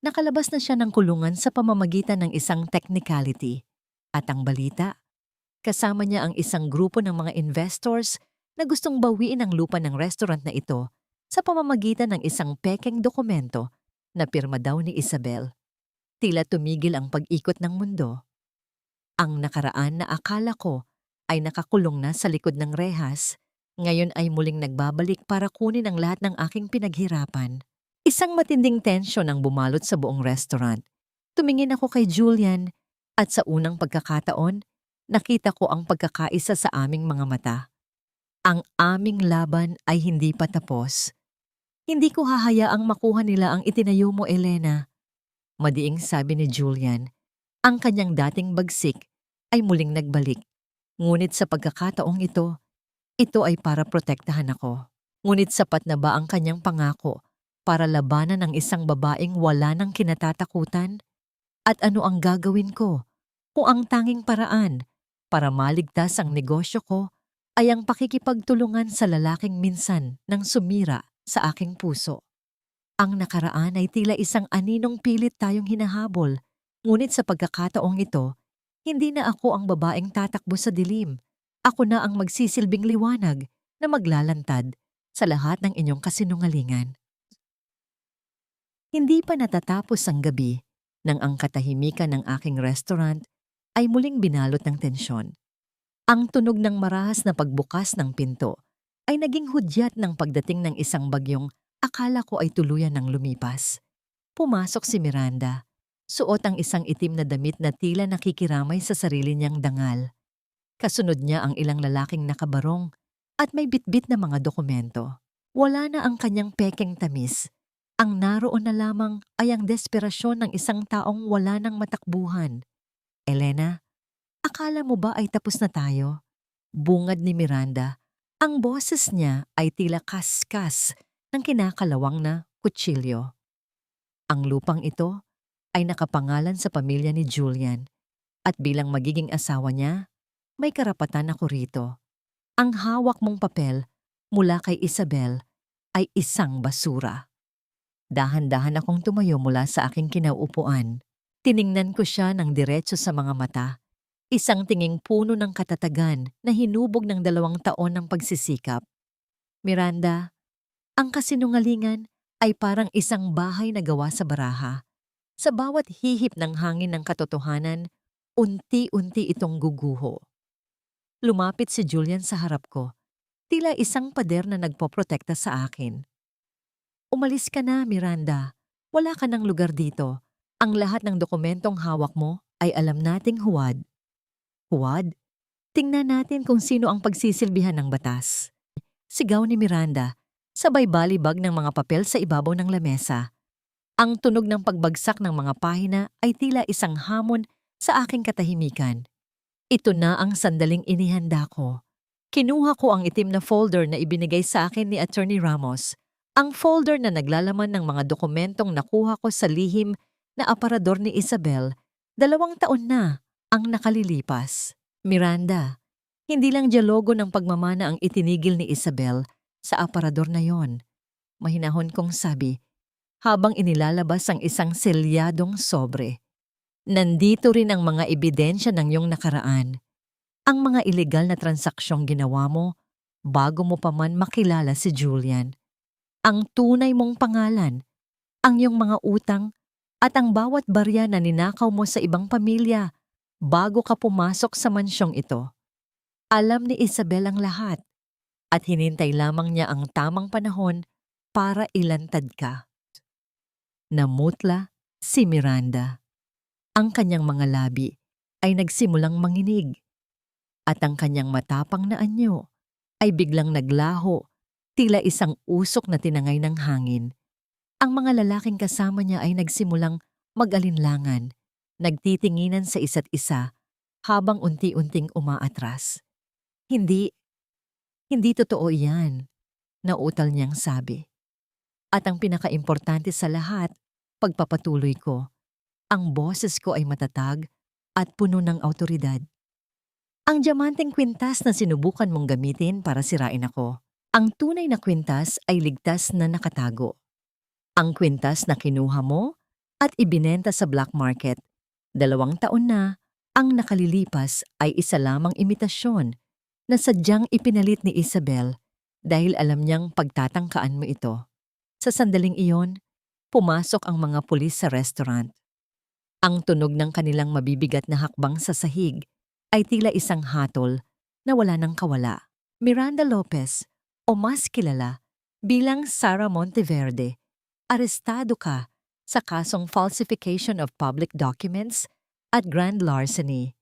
nakalabas na siya ng kulungan sa pamamagitan ng isang technicality. At ang balita, kasama niya ang isang grupo ng mga investors na gustong bawiin ang lupa ng restaurant na ito sa pamamagitan ng isang pekeng dokumento na pirma daw ni Isabel. Tila tumigil ang pag-ikot ng mundo. Ang nakaraan na akala ko ay nakakulong na sa likod ng rehas, ngayon ay muling nagbabalik para kunin ang lahat ng aking pinaghirapan. Isang matinding tensyon ang bumalot sa buong restaurant. Tumingin ako kay Julian at sa unang pagkakataon, nakita ko ang pagkakaisa sa aming mga mata. Ang aming laban ay hindi pa tapos. Hindi ko hahayaang makuha nila ang itinayo mo, Elena. Madiing sabi ni Julian. Ang kanyang dating bagsik ay muling nagbalik. Ngunit sa pagkakataong ito ay para protektahan ako. Ngunit sapat na ba ang kanyang pangako para labanan ang isang babaeng wala ng kinatatakutan? At ano ang gagawin ko kung ang tanging paraan para maligtas ang negosyo ko ay ang pakikipagtulungan sa lalaking minsan nang sumira sa aking puso? Ang nakaraan ay tila isang aninong pilit tayong hinahabol, ngunit sa pagkakataong ito, hindi na ako ang babaeng tatakbo sa dilim. Ako na ang magsisilbing liwanag na maglalantad sa lahat ng inyong kasinungalingan. Hindi pa natatapos ang gabi nang ang katahimikan ng aking restaurant ay muling binalot ng tensyon. Ang tunog ng marahas na pagbukas ng pinto ay naging hudyat ng pagdating ng isang bagyong akala ko ay tuluyan ng lumipas. Pumasok si Miranda. Suot ang isang itim na damit na tila nakikiramay sa sarili niyang dangal. Kasunod niya ang ilang lalaking nakabarong at may bitbit na mga dokumento. Wala na ang kanyang pekeng tamis Ang naroon na lamang ay ang desperasyon ng isang taong wala ng matakbuhan. Elena, akala mo ba ay tapos na tayo? Bungad ni Miranda. Ang boses niya ay tila kaskas ng kinakalawang na kutsilyo. Ang lupang ito ay nakapangalan sa pamilya ni Julian at bilang magiging asawa niya, may karapatan ako rito. Ang hawak mong papel mula kay Isabel ay isang basura. Dahan-dahan akong tumayo mula sa aking kinauupuan. Tiningnan ko siya ng diretso sa mga mata. Isang tinging puno ng katatagan na hinubog ng 2 taon ng pagsisikap. Miranda, ang kasinungalingan ay parang isang bahay na gawa sa baraha. Sa bawat hihip ng hangin ng katotohanan, unti-unti itong guguho. Lumapit si Julian sa harap ko, tila isang pader na nagpoprotekta sa akin. Umalis ka na, Miranda. Wala ka ng lugar dito. Ang lahat ng dokumentong hawak mo ay alam nating huwad. Huwad? Tingnan natin kung sino ang pagsisilbihan ng batas. Sigaw ni Miranda, sabay balibag ng mga papel sa ibabaw ng lamesa. Ang tunog ng pagbagsak ng mga pahina ay tila isang hamon sa aking katahimikan. Ito na ang sandaling inihanda ko. Kinuha ko ang itim na folder na ibinigay sa akin ni Attorney Ramos. Ang folder na naglalaman ng mga dokumentong nakuha ko sa lihim na aparador ni Isabel, 2 taon na ang nakalilipas. Miranda, hindi lang dialogo ng pagmamana ang itinigil ni Isabel sa aparador na yon. Mahinahon kong sabi, habang inilalabas ang isang selyadong sobre. Nandito rin ang mga ebidensya ng iyong nakaraan. Ang mga ilegal na transaksyong ginawa mo bago mo pa man makilala si Julian. Ang tunay mong pangalan, ang iyong mga utang, at ang bawat barya na ninakaw mo sa ibang pamilya bago ka pumasok sa mansyong ito. Alam ni Isabel ang lahat at hinintay lamang niya ang tamang panahon para ilantad ka. Namutla si Miranda. Ang kanyang mga labi ay nagsimulang manginig at ang kanyang matapang na anyo ay biglang naglaho, tila isang usok na tinangay ng hangin. Ang mga lalaking kasama niya ay nagsimulang mag-alinlangan, nagtitinginan sa isa't isa habang unti-unting umaatras. Hindi totoo iyan, nautal niyang sabi. At ang pinakaimportante sa lahat, pagpapatuloy ko, ang boses ko ay matatag at puno ng awtoridad. Ang diamanteng kwintas na sinubukan mong gamitin para sirain ako, ang tunay na kwintas ay ligtas na nakatago. Ang kwintas na kinuha mo at ibinenta sa black market, 2 taon na, ang nakalilipas ay isa lamang imitasyon na sadyang ipinalit ni Isabel dahil alam niyang pagtatangkaan mo ito. Sa sandaling iyon, pumasok ang mga pulis sa restaurant. Ang tunog ng kanilang mabibigat na hakbang sa sahig ay tila isang hatol na wala nang kawala. Miranda Lopez, o mas kilala bilang Sara Monteverde, arestado ka sa kasong falsification of public documents at grand larceny.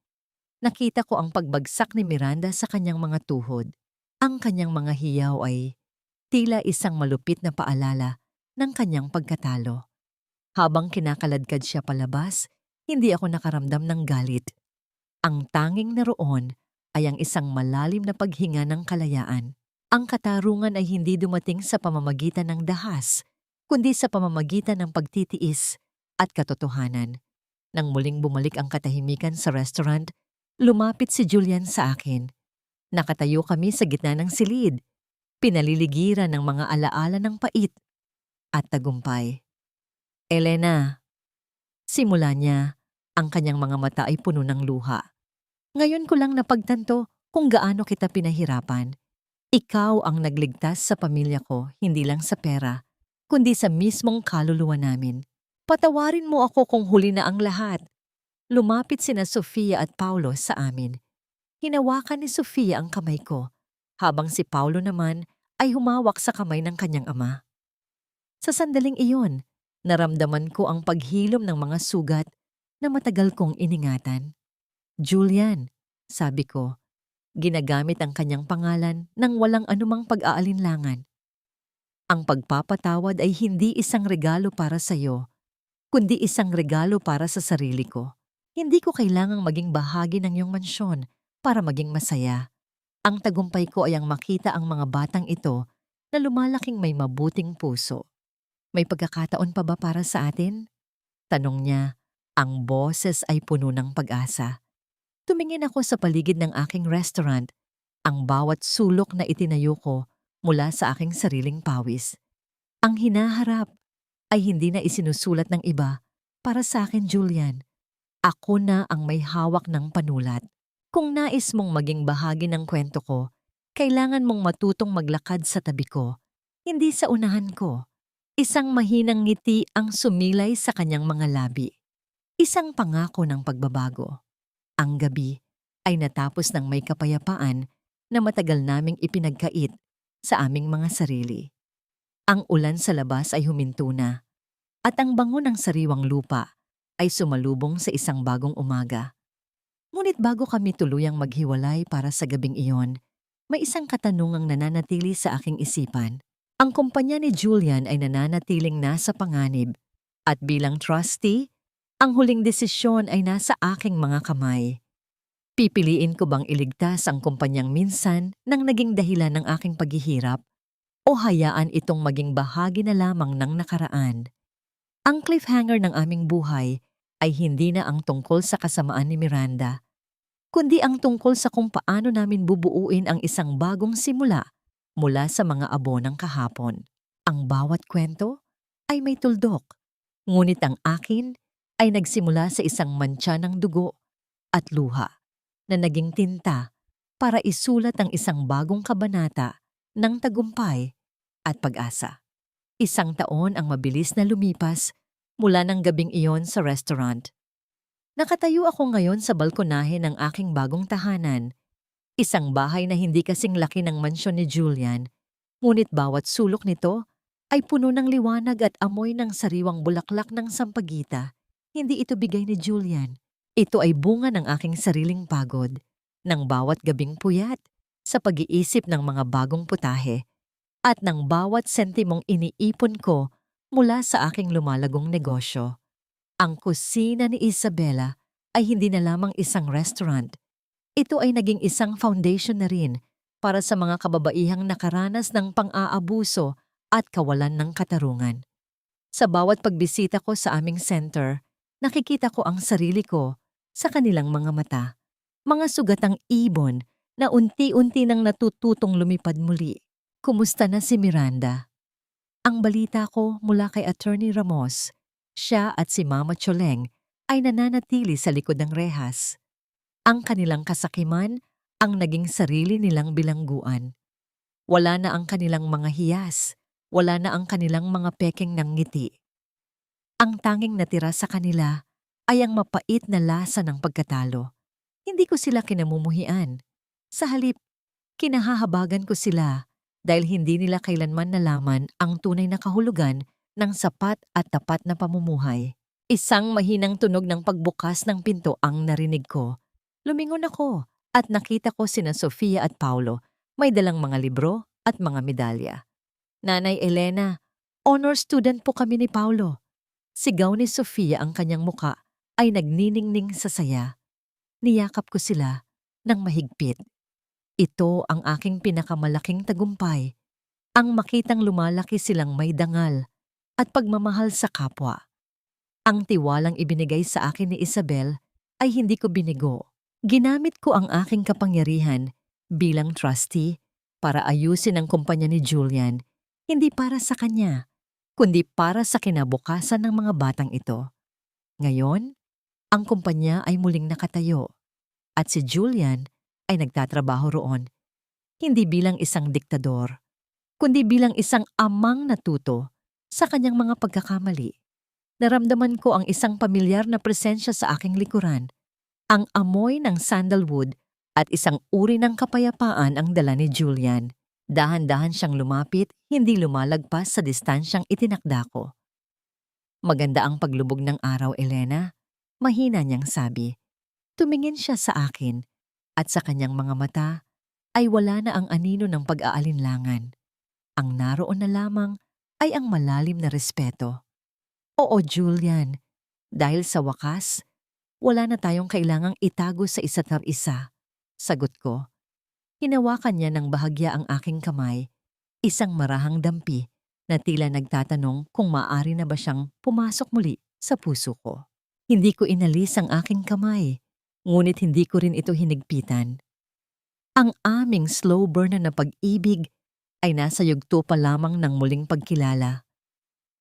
Nakita ko ang pagbagsak ni Miranda sa kanyang mga tuhod. Ang kanyang mga hiyaw ay tila isang malupit na paalala ng kanyang pagkatalo. Habang kinakaladkad siya palabas, hindi ako nakaramdam ng galit. Ang tanging naroon ay ang isang malalim na paghinga ng kalayaan. Ang katarungan ay hindi dumating sa pamamagitan ng dahas, kundi sa pamamagitan ng pagtitiis at katotohanan. Nang muling bumalik ang katahimikan sa restaurant, lumapit si Julian sa akin. Nakatayo kami sa gitna ng silid, pinaliligiran ng mga alaala ng pait at tagumpay. Elena, simula niya, ang kanyang mga mata ay puno ng luha. Ngayon ko lang napagtanto kung gaano kita pinahirapan. Ikaw ang nagligtas sa pamilya ko, hindi lang sa pera, kundi sa mismong kaluluwa namin. Patawarin mo ako kung huli na ang lahat. Lumapit sina Sofia at Paulo sa amin. Hinawakan ni Sofia ang kamay ko, habang si Paulo naman ay humawak sa kamay ng kanyang ama. Sa sandaling iyon, naramdaman ko ang paghilom ng mga sugat na matagal kong iningatan. Julian, sabi ko, ginagamit ang kanyang pangalan nang walang anumang pag-aalinlangan. Ang pagpapatawad ay hindi isang regalo para sa'yo, kundi isang regalo para sa sarili ko. Hindi ko kailangang maging bahagi ng iyong mansyon para maging masaya. Ang tagumpay ko ay ang makita ang mga batang ito na lumalaking may mabuting puso. May pagkakataon pa ba para sa atin? Tanong niya. Ang boses ay puno ng pag-asa. Tumingin ako sa paligid ng aking restaurant, ang bawat sulok na itinayo ko mula sa aking sariling pawis. Ang hinaharap ay hindi na isinusulat ng iba. Para sa akin, Julian, ako na ang may hawak ng panulat. Kung nais mong maging bahagi ng kwento ko, kailangan mong matutong maglakad sa tabi ko, hindi sa unahan ko. Isang mahinang ngiti ang sumilay sa kanyang mga labi. Isang pangako ng pagbabago. Ang gabi ay natapos ng may kapayapaan na matagal naming ipinagkait sa aming mga sarili. Ang ulan sa labas ay huminto na, at ang bango ng sariwang lupa ay sumalubong sa isang bagong umaga. Ngunit bago kami tuluyang maghiwalay para sa gabing iyon, may isang katanungang nananatili sa aking isipan. Ang kumpanya ni Julian ay nananatiling nasa panganib, at bilang trustee, ang huling desisyon ay nasa aking mga kamay. Pipiliin ko bang iligtas ang kumpanyang minsan nang naging dahilan ng aking paghihirap o hayaan itong maging bahagi na lamang ng nakaraan? Ang cliffhanger ng aming buhay ay hindi na ang tungkol sa kasamaan ni Miranda, kundi ang tungkol sa kung paano namin bubuuin ang isang bagong simula mula sa mga abo ng kahapon. Ang bawat kwento ay may tuldok, ngunit ang akin ay nagsimula sa isang mantsa ng dugo at luha na naging tinta para isulat ang isang bagong kabanata ng tagumpay at pag-asa. Isang taon ang mabilis na lumipas mula ng gabing iyon sa restaurant. Nakatayo ako ngayon sa balkonahe ng aking bagong tahanan, isang bahay na hindi kasing laki ng mansyon ni Julian, ngunit bawat sulok nito ay puno ng liwanag at amoy ng sariwang bulaklak ng sampagita. Hindi ito bigay ni Julian. Ito ay bunga ng aking sariling pagod, ng bawat gabing puyat, sa pag-iisip ng mga bagong putahe, at ng bawat sentimong iniipon ko mula sa aking lumalagong negosyo. Ang kusina ni Isabela ay hindi na lamang isang restaurant. Ito ay naging isang foundation na rin para sa mga kababaihang nakaranas ng pang-aabuso at kawalan ng katarungan. Sa bawat pagbisita ko sa aming center, nakikita ko ang sarili ko sa kanilang mga mata. Mga sugatang ibon na unti-unti nang natututong lumipad muli. Kumusta na si Miranda? Ang balita ko mula kay Attorney Ramos, siya at si Mama Choleng ay nananatili sa likod ng rehas. Ang kanilang kasakiman ang naging sarili nilang bilangguan. Wala na ang kanilang mga hiyas, wala na ang kanilang mga pekeng ng ngiti. Ang tanging natira sa kanila ay ang mapait na lasa ng pagkatalo. Hindi ko sila kinamumuhian. Sa halip, kinahahabagan ko sila dahil hindi nila kailanman nalaman ang tunay na kahulugan ng sapat at tapat na pamumuhay. Isang mahinang tunog ng pagbukas ng pinto ang narinig ko. Lumingon ako at nakita ko sina Sofia at Paulo, may dalang mga libro at mga medalya. Nanay Elena, honor student po kami ni Paulo. Sigaw ni Sofia, ang kanyang muka ay nagniningning sa saya. Niyakap ko sila ng mahigpit. Ito ang aking pinakamalaking tagumpay, ang makitang lumalaki silang may dangal at pagmamahal sa kapwa. Ang tiwalang ibinigay sa akin ni Isabel ay hindi ko binigo. Ginamit ko ang aking kapangyarihan bilang trustee para ayusin ang kumpanya ni Julian, hindi para sa kanya, kundi para sa kinabukasan ng mga batang ito. Ngayon, ang kumpanya ay muling nakatayo at si Julian ay nagtatrabaho roon, hindi bilang isang diktador, kundi bilang isang amang natuto sa kanyang mga pagkakamali. Naramdaman ko ang isang pamilyar na presensya sa aking likuran. Ang amoy ng sandalwood at isang uri ng kapayapaan ang dala ni Julian. Dahan-dahan siyang lumapit, hindi lumalagpas sa distansyang itinakda ko. Maganda ang paglubog ng araw, Elena. Mahina niyang sabi. Tumingin siya sa akin at sa kanyang mga mata ay wala na ang anino ng pag-aalinlangan. Ang naroon na lamang ay ang malalim na respeto. Oo, Julian, dahil sa wakas, wala na tayong kailangang itago sa isa't isa. Sagot ko. Hinawakan niya ng bahagya ang aking kamay, isang marahang dampi na tila nagtatanong kung maaari na ba siyang pumasok muli sa puso ko. Hindi ko inalis ang aking kamay, ngunit hindi ko rin ito hinigpitan. Ang aming slow burn na pag-ibig ay nasa yugto pa lamang ng muling pagkilala.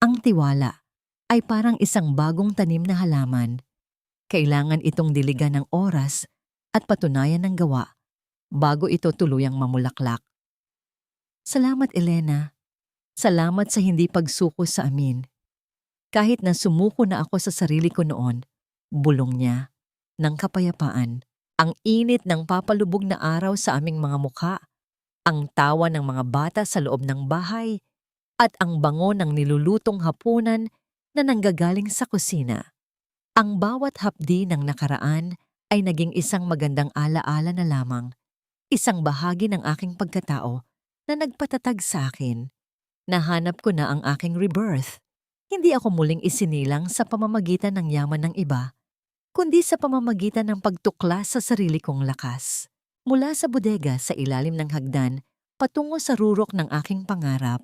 Ang tiwala ay parang isang bagong tanim na halaman. Kailangan itong diligan ng oras at patunayan ng gawa bago ito tuluyang mamulaklak. Salamat, Elena. Salamat sa hindi pagsuko sa amin. Kahit na sumuko na ako sa sarili ko noon, bulong niya ng kapayapaan. Ang init ng papalubog na araw sa aming mga mukha, ang tawa ng mga bata sa loob ng bahay, at ang bango ng nilulutong hapunan na nanggagaling sa kusina. Ang bawat hapdi ng nakaraan ay naging isang magandang alaala na lamang, isang bahagi ng aking pagkatao na nagpatatag sa akin. Nahanap ko na ang aking rebirth. Hindi ako muling isinilang sa pamamagitan ng yaman ng iba, kundi sa pamamagitan ng pagtuklas sa sarili kong lakas. Mula sa bodega sa ilalim ng hagdan, patungo sa rurok ng aking pangarap,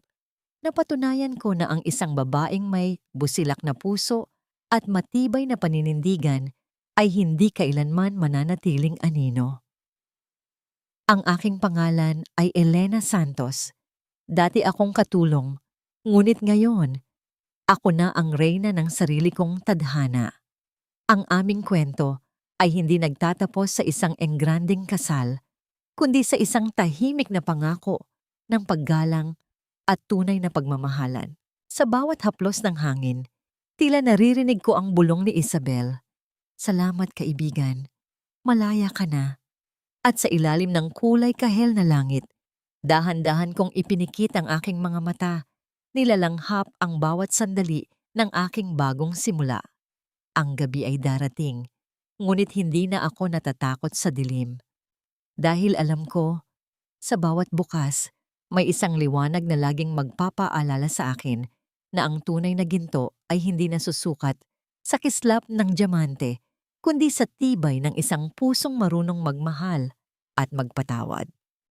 napatunayan ko na ang isang babaeng may busilak na puso at matibay na paninindigan ay hindi kailanman mananatiling anino. Ang aking pangalan ay Elena Santos. Dati akong katulong, ngunit ngayon, ako na ang reyna ng sarili kong tadhana. Ang aming kwento ay hindi nagtatapos sa isang engranding kasal, kundi sa isang tahimik na pangako ng paggalang at tunay na pagmamahalan. Sa bawat haplos ng hangin, tila naririnig ko ang bulong ni Isabel. Salamat, kaibigan. Malaya ka na. At sa ilalim ng kulay kahel na langit, dahan-dahan kong ipinikit ang aking mga mata, nilalanghap ang bawat sandali ng aking bagong simula. Ang gabi ay darating, ngunit hindi na ako natatakot sa dilim. Dahil alam ko, sa bawat bukas, may isang liwanag na laging magpapaalala sa akin na ang tunay na ginto ay hindi nasusukat sa kislap ng diamante, kundi sa tibay ng isang pusong marunong magmahal at magpatawad.